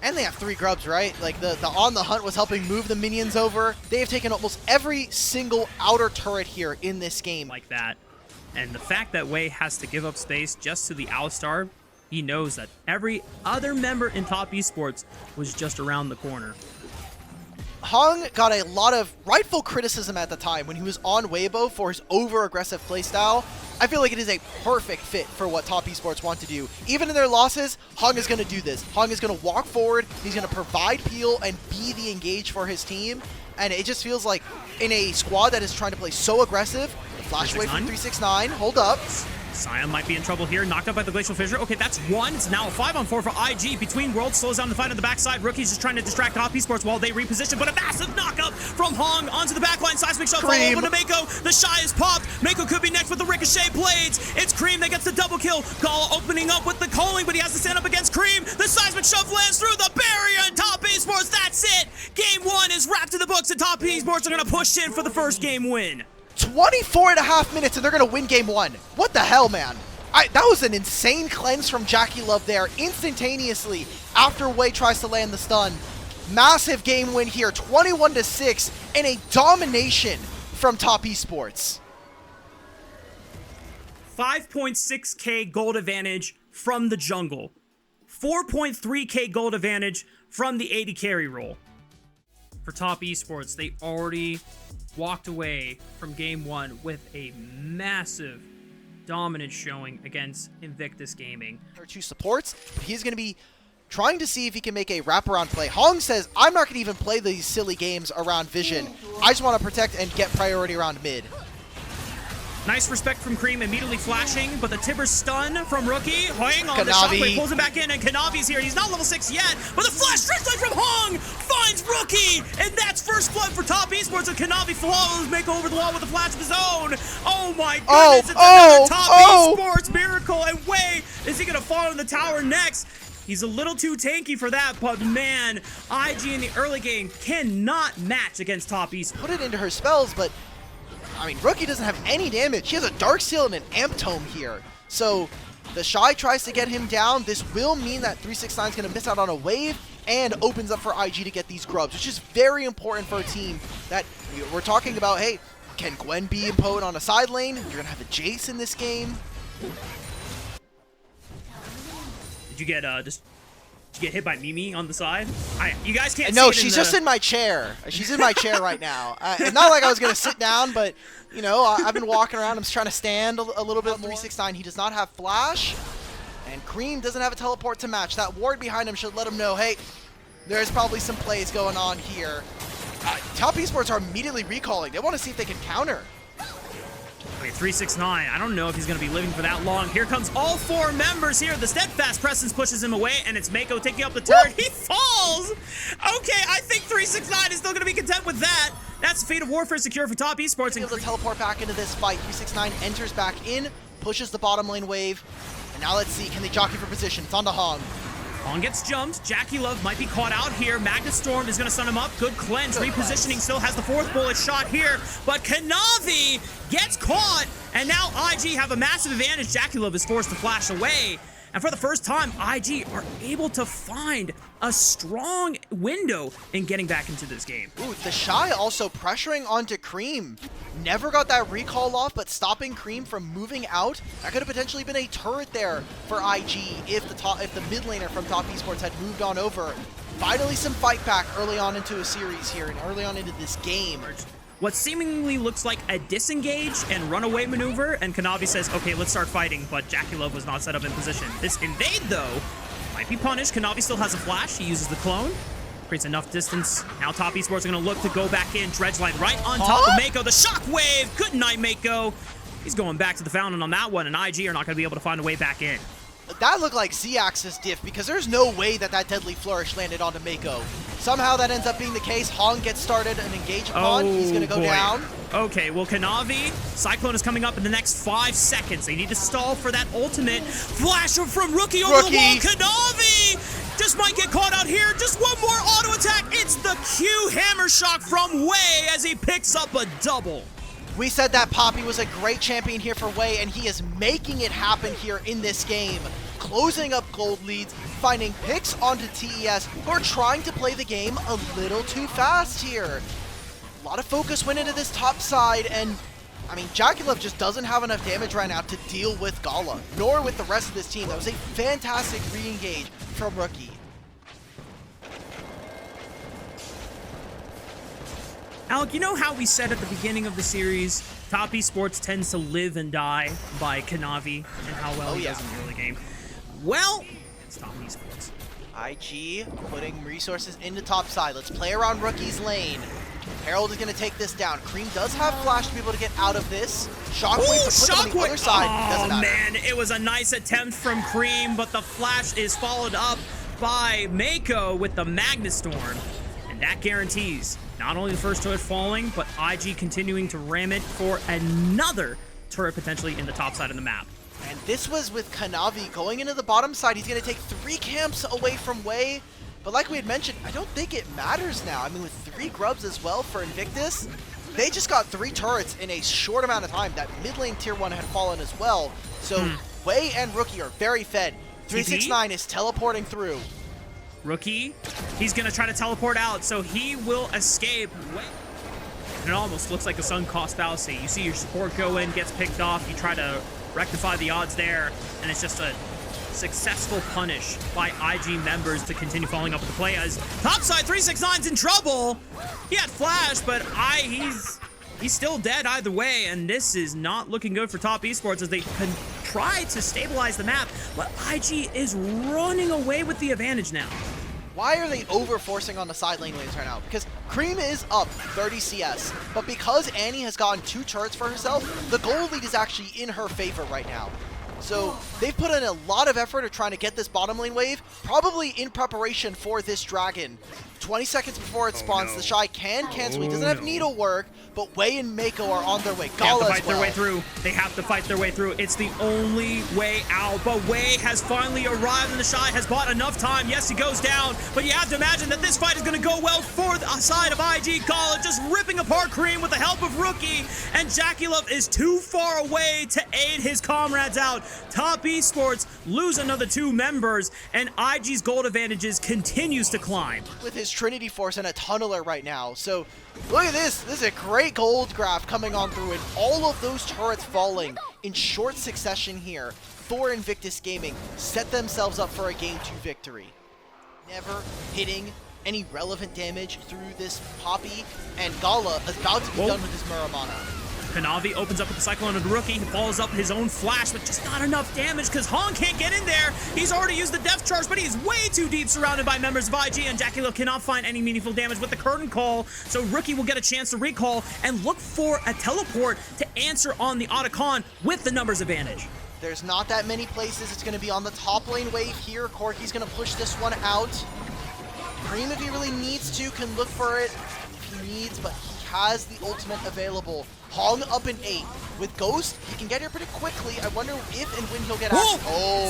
And they have 3 grubs, right? Like, the On the Hunt was helping move the minions over. They have taken almost every single outer turret here in this game. Like that. And the fact that Wei has to give up space just to the Alistar, he knows that every other member in top esports was just around the corner. Hong got a lot of rightful criticism at the time when he was on Weibo for his over-aggressive playstyle. I feel like it is a perfect fit for what top esports want to do. Even in their losses, Hong is going to do this. Hong is going to walk forward, he's going to provide peel and be the engage for his team. And it just feels like in a squad that is trying to play so aggressive, flash away from 369, hold up. Sion might be in trouble here, knocked out by the Glacial Fissure. Okay, that's 1. It's now a 5-on-4 for IG. Between Worlds slows down the fight on the backside. Rookie's just trying to distract top esports while they reposition, but a massive knockup from Hong onto the backline. Seismic shot fall over to Mako. The Shy is popped. Mako could be next with the Ricochet blades. It's Cream that gets the double kill. Gala opening up with the calling, but he has to stand up against Cream. The Seismic shove lands through the barrier, and top esports, that's it. Game 1 is wrapped in the books, and top esports are going to push in for the first game win. 24.5 minutes and they're going to win game 1. What the hell, man? That was an insane cleanse from Jackie Love there instantaneously after Wei tries to land the stun. Massive game win here, 21-6, and a domination from top esports. 5.6k gold advantage from the jungle. 4.3k gold advantage from the AD carry role. For top esports, they already walked away from game 1 with a massive dominant showing against Invictus Gaming. There are 2 supports, but he's going to be trying to see if he can make a wraparound play. Hong says, I'm not going to even play these silly games around Vision. I just want to protect and get priority around mid. Nice respect from Cream, immediately flashing, but the Tibber stun from Rookie. Hang on, Kanavi. the shockwave pulls him back in, and Kanavi's here. He's not level 6 yet, but the flash stretch line from Hong finds Rookie, and that's first blood for top esports, and Kanavi follows Mako over the wall with a flash of his own. Oh my goodness, it's another top esports miracle, and Wei, is he gonna fall in the tower next? He's a little too tanky for that, but man, IG in the early game cannot match against top esports. Put it into her spells, but I mean, Rookie doesn't have any damage. She has a Darksteel and an Amp Tome here. So the Shy tries to get him down. This will mean that 369 is going to miss out on a wave and opens up for IG to get these grubs, which is very important for a team that we're talking about. Hey, can Gwen be imposed on a side lane? You're going to have a Jace in this game. Did you get Did you get hit by Mimi on the side? You guys can't see No, it she's just in my chair. She's in my chair right now. It's not like I was going to sit down, but, you know, I've been walking around. I'm just trying to stand a little bit more. 369, he does not have Flash, and Cream doesn't have a teleport to match. That ward behind him should let him know, hey, there's probably some plays going on here. Top Esports are immediately recalling. They want to see if they can counter. Okay, 369. I don't know if he's going to be living for that long. Here comes all four members here. The steadfast presence pushes him away, and it's Mako taking up the turret. He falls! Okay, I think 369 is still going to be content with that. That's the fate of Warfare secure for Top Esports. Able to teleport back into this fight. 369 enters back in, pushes the bottom lane wave. And now let's see, can they jockey for position? It's on to Hong. Hong gets jumped. Jackie Love might be caught out here. Magnus Storm is going to stun him up. Good cleanse. Repositioning still has the fourth bullet shot here. But Kanavi gets caught. And now IG have a massive advantage. Jackie Love is forced to flash away. And for the first time, IG are able to find a strong window in getting back into this game. Ooh, the Shy also pressuring onto Cream. Never got that recall off, but stopping Cream from moving out. That could have potentially been a turret there for IG if the mid laner from Top Esports had moved on over. Finally some fight back early on into a series here and early on into this game. What seemingly looks like a disengage and runaway maneuver, and Kanavi says, okay, let's start fighting, but Jackie Love was not set up in position. This invade, though, might be punished. Kanavi still has a flash. He uses the clone. Creates enough distance. Now Top Esports are going to look to go back in. Dredgeline right on top of Mako. The shockwave. Good night, Mako. He's going back to the fountain on that one, and IG are not going to be able to find a way back in. that looked like Z-axis diff because there's no way that Deadly Flourish landed onto Mako. Somehow that ends up being the case. Hong gets started and engaged upon. He's going to go down. Okay, well, Kanavi, Cyclone is coming up in the next 5 seconds. They need to stall for that ultimate. Flash from Rookie over the wall. Kanavi just might get caught out here. Just one more auto attack. It's the Q hammer shock from Wei as he picks up a double. We said that Poppy was a great champion here for Wei, and he is making it happen here in this game. Closing up gold leads, finding picks onto TES, who are trying to play the game a little too fast here. A lot of focus went into this top side, and I mean, Jackulov just doesn't have enough damage right now to deal with Gala, nor with the rest of this team. That was a fantastic re-engage from Rookie. Alec, you know how we said at the beginning of the series, Top Esports tends to live and die by Kanavi and how well he does in the early game? Well, it's Top Esports. IG putting resources into top side. Let's play around Rookie's lane. Herald is going to take this down. Cream does have flash to be able to get out of this. Shockwave to put on the other side. Doesn't matter. Man, it was a nice attempt from Cream, but the flash is followed up by Mako with the Magnastorm. And that guarantees not only the first turret falling, but IG continuing to ram it for another turret potentially in the top side of the map. And this was with Kanavi going into the bottom side. He's going to take 3 camps away from Wei. But like we had mentioned, I don't think it matters now. I mean, with 3 grubs as well for Invictus, they just got 3 turrets in a short amount of time. That mid lane tier 1 had fallen as well. So Wei and Rookie are very fed. 369 is teleporting through. Rookie, he's going to try to teleport out, so he will escape. And it almost looks like a sunk cost fallacy. You see your support go in, gets picked off, you try to rectify the odds there, and it's just a successful punish by IG members to continue following up with the play as topside 369's in trouble. He had flash, but he's still dead either way, and this is not looking good for Top Esports as they can try to stabilize the map, but IG is running away with the advantage now. Why are they over-forcing on the side lane lanes right now? Because Cream is up 30 CS, but because Annie has gotten 2 turrets for herself, the gold lead is actually in her favor right now. So they've put in a lot of effort of trying to get this bottom lane wave, probably in preparation for this dragon. 20 seconds before it spawns, the Shy can cancel. He doesn't have needlework, but Wei and Mako are on their way. Gala as well. They have to fight their way through. It's the only way out, but Wei has finally arrived and the Shy has bought enough time. Yes, he goes down, but you have to imagine that this fight is going to go well for the side of IG. Gala just ripping apart Cream with the help of Rookie, and Jackulov is too far away to aid his comrades out. Top Esports lose another 2 members, and IG's gold advantages continues to climb. With his Trinity Force and a Tunneler right now. So look at this. This is a great gold graph coming on through, and all of those turrets falling in short succession here for Invictus Gaming set themselves up for a Game 2 victory. Never hitting any relevant damage through this Poppy, and Gala is about to be done with his Muramana. Kanavi opens up with the Cyclone of the Rookie. He follows up his own flash, but just not enough damage because Hong can't get in there. He's already used the Death Charge, but he's way too deep surrounded by members of IG, and Jackulov cannot find any meaningful damage with the Curtain Call. So Rookie will get a chance to recall and look for a teleport to answer on the Otacon with the numbers advantage. There's not that many places. It's going to be on the top lane wave here. Corky's going to push this one out. Cream, if he really needs to, can look for it if he needs, but he has the ultimate available. Hong up in 8. With Ghost, he can get here pretty quickly. I wonder if and when he'll get out.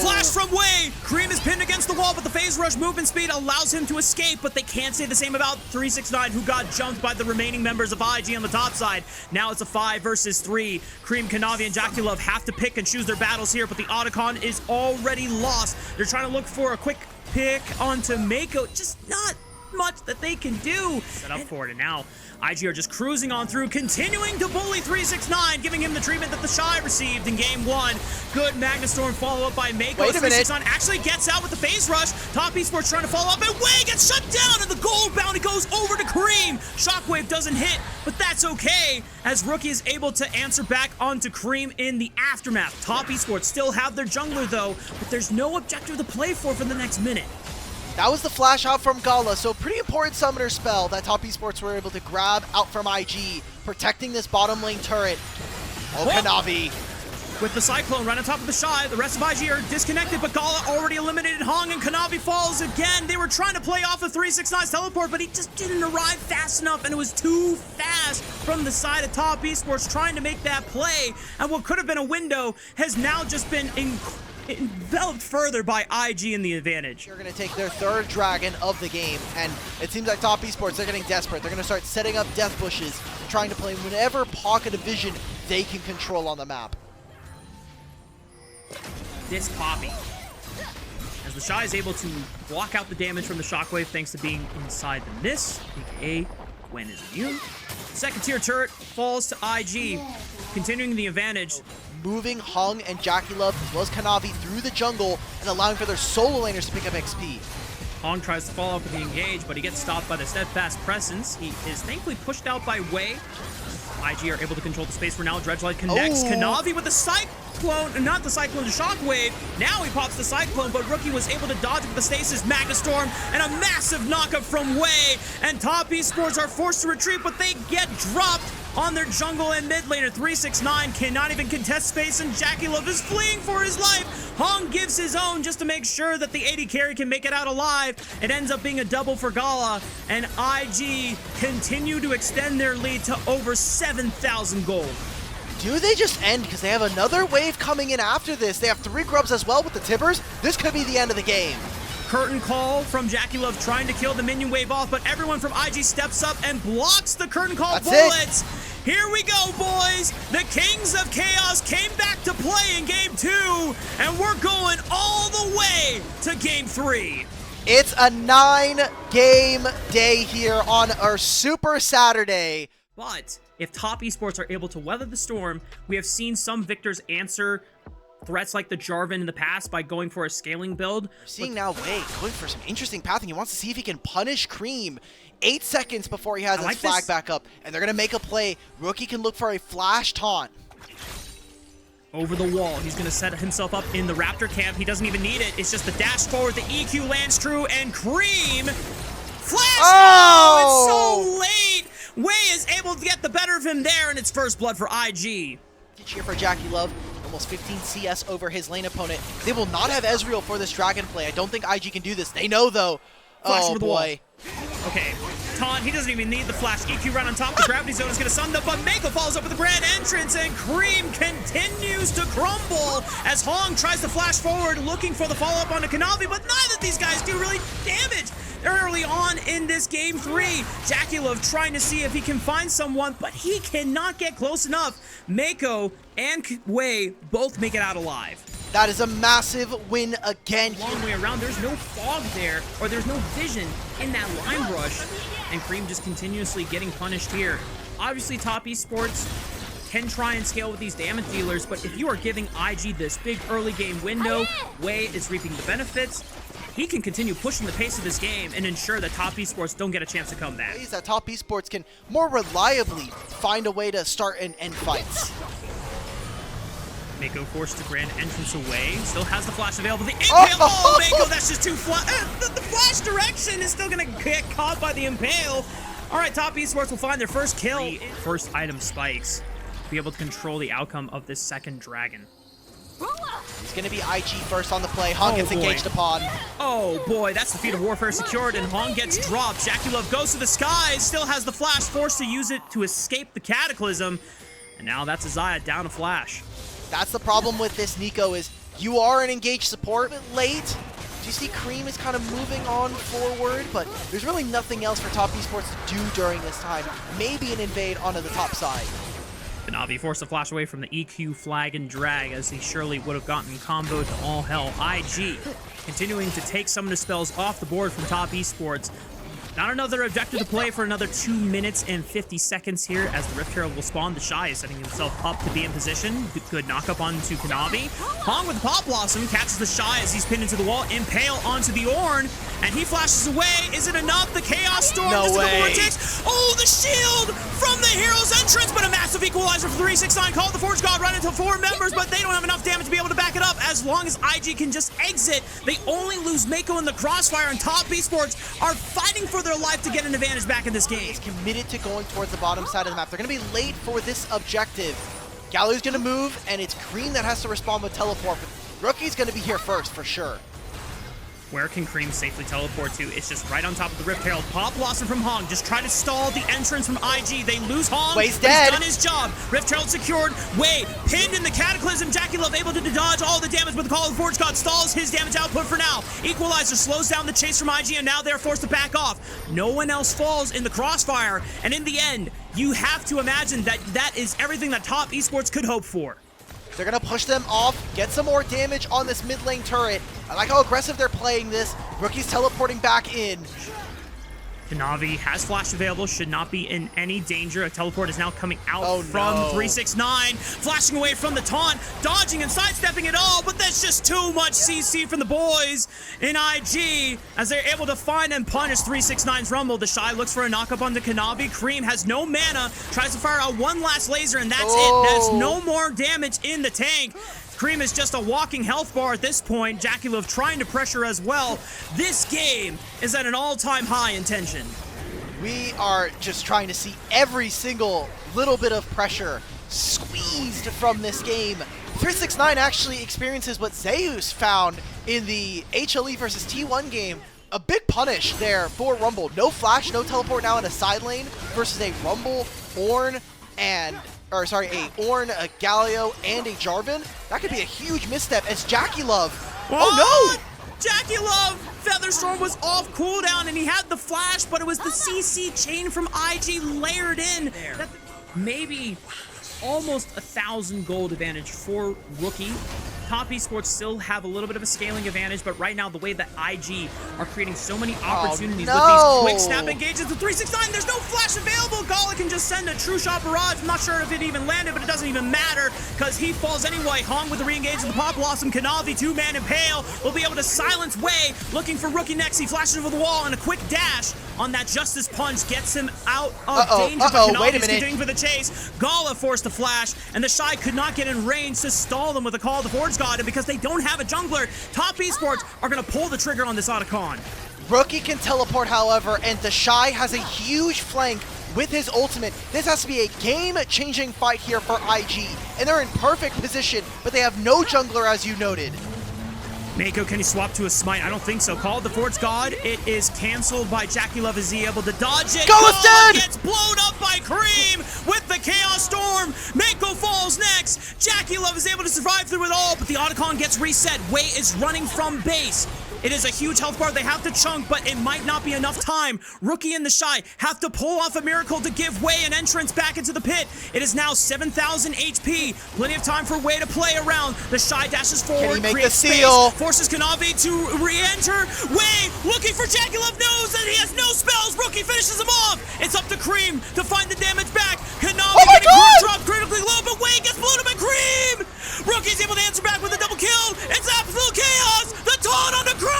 Flash from Wei! Cream is pinned against the wall, but the phase rush movement speed allows him to escape, but they can't say the same about 369, who got jumped by the remaining members of IG on the top side. Now it's a 5 versus 3. Cream, Kanavi, and Jackulov have to pick and choose their battles here, but the Otacon is already lost. They're trying to look for a quick pick onto Mako. Just not much that they can do. Set up for it, and now IG are just cruising on through, continuing to bully 369, giving him the treatment that the Shy received in Game 1. Good Magnastorm follow-up by Mako. Wait a minute. 369 actually gets out with the phase rush. Top Esports trying to follow up, and Wei gets shut down, and the gold bounty goes over to Cream. Shockwave doesn't hit, but that's okay, as Rookie is able to answer back onto Cream in the aftermath. Top Esports still have their jungler, though, but there's no objective to play for the next minute. That was the flash out from Gala, so pretty important summoner spell that Top Esports were able to grab out from IG, protecting this bottom lane turret. Kanavi. with the Cyclone right on top of the Shy. The rest of IG are disconnected, but Gala already eliminated Hong, and Kanavi falls again. They were trying to play off of 369's teleport, but he just didn't arrive fast enough, and it was too fast from the side of Top Esports trying to make that play. And what could have been a window has now just been enveloped further by IG in the advantage. They're going to take their third dragon of the game, and it seems like Top Esports, they're getting desperate. They're going to start setting up death bushes, trying to play whatever pocket of vision they can control on the map. This Poppy, as the Shy is able to block out the damage from the Shockwave thanks to being inside the Mist, aka Gwen is immune. Second tier turret falls to IG, continuing the advantage. Moving Hung and Jackie Love as well as Kanavi through the jungle and allowing for their solo laners to pick up XP. Hong tries to follow up with the engage, but he gets stopped by the steadfast presence. He is thankfully pushed out by Wei. IG are able to control the space for now. Dredgelight connects. Oh. Kanavi with the Cyclone, not the Cyclone, the Shockwave. Now he pops the Cyclone, but Rookie was able to dodge with the Stasis, Magna Storm, and a massive knockup from Wei. And Top Esports are forced to retreat, but they get dropped on their jungle and mid laner. 369 cannot even contest space, and Jackie Love is fleeing for his life. Hong gives his own just to make sure that the 80 carry can make it out alive. It ends up being a double for Gala, and IG continue to extend their lead to over 7,000 gold. Do they just end? Because they have another wave coming in after this. They have 3 grubs as well with the Tibbers. This could be the end of the game. Curtain call from Jackie Love trying to kill the minion wave off, but everyone from IG steps up and blocks the curtain call bullets. Here we go, boys. The Kings of Chaos came back to play in Game 2, and we're going all the way to Game 3. It's a 9-game day here on our Super Saturday. But if Top Esports are able to weather the storm, we have seen some victors answer threats like the Jarvan in the past by going for a scaling build. Seeing now Wei going for some interesting pathing. He wants to see if he can punish Cream. 8 seconds before he has his flag back up, and they're going to make a play. Rookie can look for a flash taunt. Over the wall, he's going to set himself up in the Raptor camp. He doesn't even need it. It's just the dash forward. The EQ lands true, and Cream flash. Oh, it's so late. Wei is able to get the better of him there, and it's first blood for IG. Cheer for Jackie Love. Almost 15 CS over his lane opponent. They will not have Ezreal for this dragon play. I don't think IG can do this. They know, though. Flash oh, over the boy. Wall. Okay, Taunt, he doesn't even need the flash. EQ right on top. The gravity zone is going to stun them, but Mako falls up with the grand entrance, and Cream continues to crumble as Hong tries to flash forward, looking for the follow-up onto Kanavi, but neither of these guys do really damage early on in this Game 3. Jackie Love trying to see if he can find someone, but he cannot get close enough. Mako and Wei both make it out alive. That is a massive win again. Long way around, there's no fog there, or there's no vision in that line rush, and Cream just continuously getting punished here. Obviously, Top Esports can try and scale with these damage dealers, but if you are giving IG this big early game window, Wei is reaping the benefits. He can continue pushing the pace of this game and ensure that Top Esports don't get a chance to come back. Ways that Top Esports can more reliably find a way to start and end fights. Mako forced the grand entrance away. Still has the flash available. The impale. Oh, Mako, that's just too flat. The flash direction is still going to get caught by the impale. All right, Top Esports will find their first kill. First item spikes to be able to control the outcome of this second dragon. It's going to be IG first on the play. Hong gets engaged upon. Oh boy, that's the feat of warfare secured, and Hong gets dropped. Jackie Love goes to the skies, still has the flash, forced to use it to escape the cataclysm. And now that's Isaiah down a flash. That's the problem with this, Nico, is you are an engaged support, but late. You see Cream is kind of moving on forward, but there's really nothing else for Top Esports to do during this time. Maybe an invade onto the top side. Navi forced to flash away from the EQ flag and drag, as he surely would have gotten comboed to all hell. IG continuing to take some of the spells off the board from Top Esports. Not another objective to play for another 2 minutes and 50 seconds here, as the Rift Herald will spawn. The Shy is setting himself up to be in position. Good knock-up onto Kanavi. Hong with the Pop Blossom catches the Shy as he's pinned into the wall. Impale onto the Ornn, and he flashes away. Is it enough? The Chaos Storm no into way. the Vortex. Oh, the shield from the Hero's entrance, but a massive equalizer for 369. Called the Forge God right into 4 members, but they don't have enough damage to be able to back it up. As long as IG can just exit, they only lose Mako in the crossfire, and Top Esports are fighting for their life to get an advantage back in this game. He's committed to going towards the bottom side of the map. They're going to be late for this objective. Galio's gonna move, and it's Cream that has to respond with teleport, but Rookie's gonna be here first, for sure. Where can Cream safely teleport to? It's just right on top of the Rift Herald. Pop Blossom from Hong. Just try to stall the entrance from IG. They lose Hong. Way's dead. He's done his job. Rift Herald secured. Way pinned in the Cataclysm. Jackie Love able to dodge all the damage, but the Call of the Forge God stalls his damage output for now. Equalizer slows down the chase from IG, and now they're forced to back off. No one else falls in the crossfire, and in the end, you have to imagine that that is everything that top esports could hope for. They're gonna push them off, get some more damage on this mid lane turret. I like how aggressive they're playing this. Rookie's teleporting back in. Navi has flash available, should not be in any danger. A teleport is now coming out from 369, flashing away from the taunt, dodging and sidestepping it all, but that's just too much CC from the boys in IG as they're able to find and punish 369's Rumble. The Shy looks for a knock-up on the Kanavi. Cream has no mana, tries to fire out one last laser, and that's it. That's no more damage in the tank. Cream is just a walking health bar at this point. Jackie Love trying to pressure as well. This game is at an all-time high in tension. We are just trying to see every single little bit of pressure squeezed from this game. 369 actually experiences what Zeus found in the HLE versus T1 game. A big punish there for Rumble. No flash, no teleport now in a side lane versus a Rumble, Ornn, and a Ornn, a Galio, and a Jarvan. That could be a huge misstep as Jackie Love. Oh no! Jackie Love! Featherstorm was off cooldown and he had the flash, but it was the CC chain from IG layered in. Maybe almost 1,000 gold advantage for Rookie. Top esports still have a little bit of a scaling advantage, but right now the way that IG are creating so many opportunities with these quick snap engagements with 369, there's no flash available. Gala can just send a true shot barrage. I'm not sure if it even landed, but it doesn't even matter because he falls anyway. Hong with the re-engage of the Pop Blossom. Kanavi, two-man Impale will be able to silence Way, looking for Rookie next. He flashes over the wall and a quick dash on that Justice Punch gets him out of danger. But wait a minute. Continuing for the chase. Gala forced to flash, and the Shy could not get in range to stall them with a Call of the Forge God, and because they don't have a jungler, top esports are going to pull the trigger on this Otacon. Rookie can teleport, however, and the Shy has a huge flank with his ultimate. This has to be a game-changing fight here for IG, and they're in perfect position, but they have no jungler, as you noted. Mako, can he swap to a smite? I don't think so. Call the Forge God. It is canceled by Jackie Love. Is he able to dodge it? Gala's dead! Gets blown up by Cream with the Chaos Storm. Mako falls next. Jackie Love is able to survive through it all, but the Otacon gets reset. Way is running from base. It is a huge health bar. They have to chunk, but it might not be enough time. Rookie and the Shy have to pull off a miracle to give Way an entrance back into the pit. It is now 7,000 HP. Plenty of time for Way to play around. The Shy dashes forward. Can he make the space, steal? Forces Kanavi to re-enter. Way looking for Jackie Love, knows that he has no spells. Rookie finishes him off. It's up to Cream to find the damage back. Kanavi getting dropped critically low, but Way gets blown up by Cream. Rookie's able to answer back with a double kill. It's absolute chaos. The taunt on the Cream.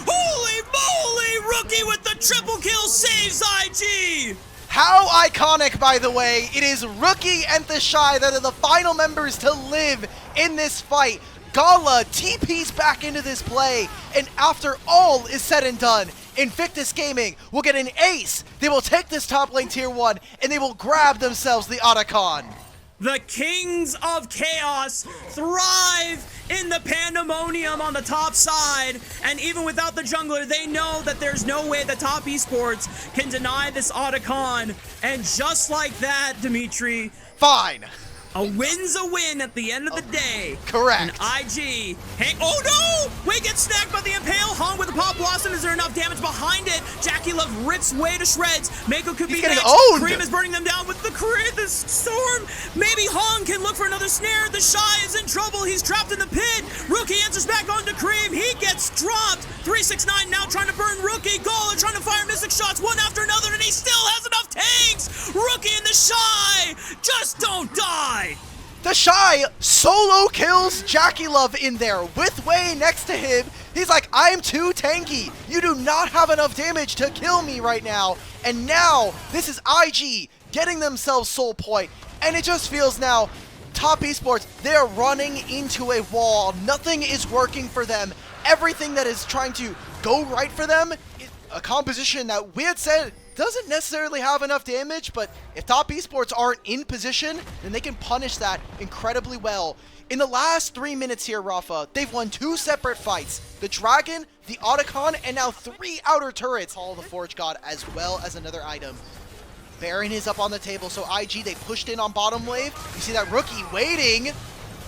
Holy moly, Rookie with the triple kill saves IG. How iconic, by the way. It is Rookie and the Shy that are the final members to live in this fight. Gala TP's back into this play, and after all is said and done, Invictus Gaming will get an ace. They will take this top lane tier 1, and they will grab themselves the Otacon. The Kings of Chaos thrive in the pandemonium on the top side, and even without the jungler, they know that there's no way that top esports can deny this Otacon. And just like that, Dimitri, Fine. a win's a win at the end of the day. Correct. And IG, oh no! Way gets snagged by the Impale. Hong with the Pop Blossom. Is there enough damage behind it? Jackie Love rips Way to shreds. Mako could be next. Owned. Cream is burning them down with the storm. Maybe Hong can look for another snare. The Shy is in trouble. He's trapped in the pit. Rookie answers back onto Cream. He gets dropped. 369 now trying to burn Rookie. Gala trying to fire mystic shots one after another, and he still has enough tanks. Rookie and the Shy just don't die. The Shy solo kills Jackie Love in there with Way next to him. He's like, I'm too tanky. You do not have enough damage to kill me right now. And now, this is IG getting themselves soul point. And it just feels now, top esports, they're running into a wall. Nothing is working for them. Everything that is trying to go right for them is a composition that we had said doesn't necessarily have enough damage, but if Top Esports aren't in position, then they can punish that incredibly well. In the last 3 minutes here, Rafa, they've won 2 separate fights. The Dragon, the Otacon, and now 3 outer turrets. Hall of the Forge God as well as another item. Baron is up on the table, so IG, they pushed in on bottom wave. You see that Rookie waiting.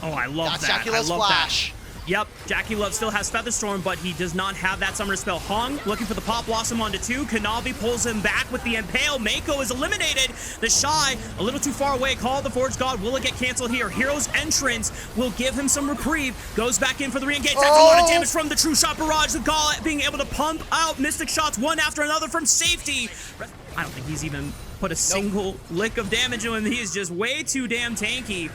Oh, I love That's that. JackeyLove's I love flash. that. Yep, JackeyLove still has Featherstorm, but he does not have that Summoner Spell. Hung looking for the Pop Blossom onto 2. Kanavi pulls him back with the Impale. Mako is eliminated. The Shy, a little too far away. Call of the Forge God. Will it get canceled here? Hero's entrance will give him some reprieve. Goes back in for the re-engage. That's a lot of damage from the True Shot Barrage. The Gall being able to pump out Mystic Shots one after another from safety. I don't think he's even put a single lick of damage to him. He is just way too damn tanky.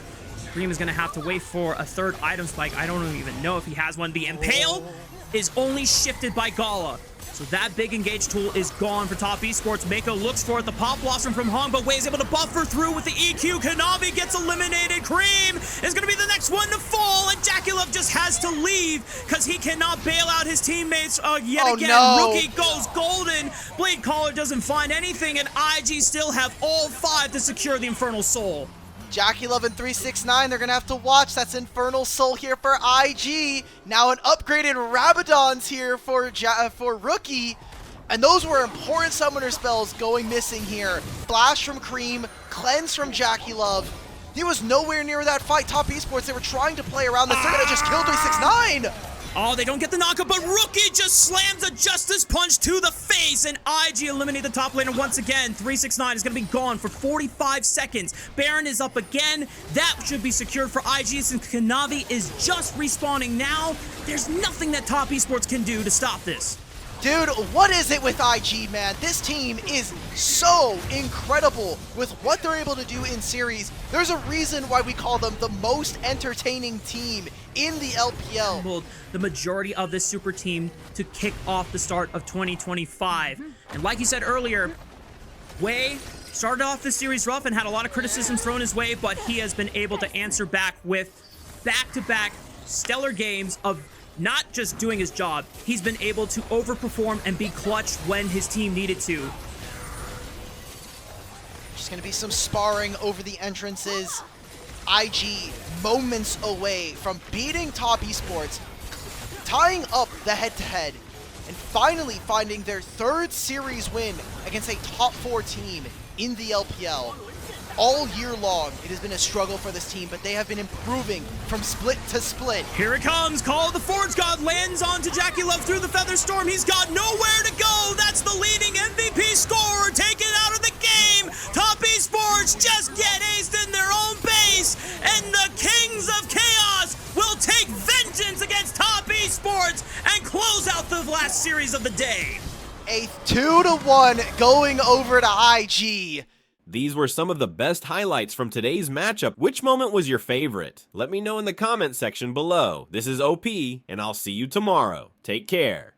Dream is going to have to wait for a third item spike. I don't even know if he has one. The Impale is only shifted by Gala. So that big engage tool is gone for Top Esports. Mako looks for it. The Pop Blossom from Hong, but Wei is able to buffer through with the EQ. Kanavi gets eliminated. Cream is going to be the next one to fall, and JackeyLove just has to leave because he cannot bail out his teammates yet again. No. Rookie goes golden. Blade Caller doesn't find anything, and IG still have all 5 to secure the Infernal Soul. JackeyLove and 369, they're going to have to watch. That's Infernal Soul here for IG. Now an upgraded Rabadon's here for Rookie. And those were important summoner spells going missing here. Flash from Cream, Cleanse from JackeyLove. He was nowhere near that fight. Top Esports, they were trying to play around this. They're going to just kill 369. Oh, they don't get the knockup, but Rookie just slams a Justice Punch to the face, and IG eliminate the top laner once again. 369 is going to be gone for 45 seconds. Baron is up again. That should be secured for IG since Kanavi is just respawning now. There's nothing that Top Esports can do to stop this. Dude, what is it with IG, man? This team is so incredible with what they're able to do in series. There's a reason why we call them the most entertaining team in the LPL. The majority of this super team to kick off the start of 2025. And like you said earlier, Wei started off this series rough and had a lot of criticism thrown his way, but he has been able to answer back with back-to-back stellar games of not just doing his job, he's been able to overperform and be clutch when his team needed to. Just gonna be some sparring over the entrances. IG moments away from beating Top Esports, tying up the head-to-head, and finally finding their 3rd series win against a top 4 team in the LPL. All year long, it has been a struggle for this team, but they have been improving from split to split. Here it comes. Call of the Forge God lands onto JackeyLove through the Featherstorm. He's got nowhere to go. That's the leading MVP scorer taken out of the game. Top Esports just get aced in their own base, and the Kings of Chaos will take vengeance against Top Esports and close out the last series of the day. A 2-1 going over to IG. These were some of the best highlights from today's matchup. Which moment was your favorite? Let me know in the comment section below. This is OP, and I'll see you tomorrow. Take care.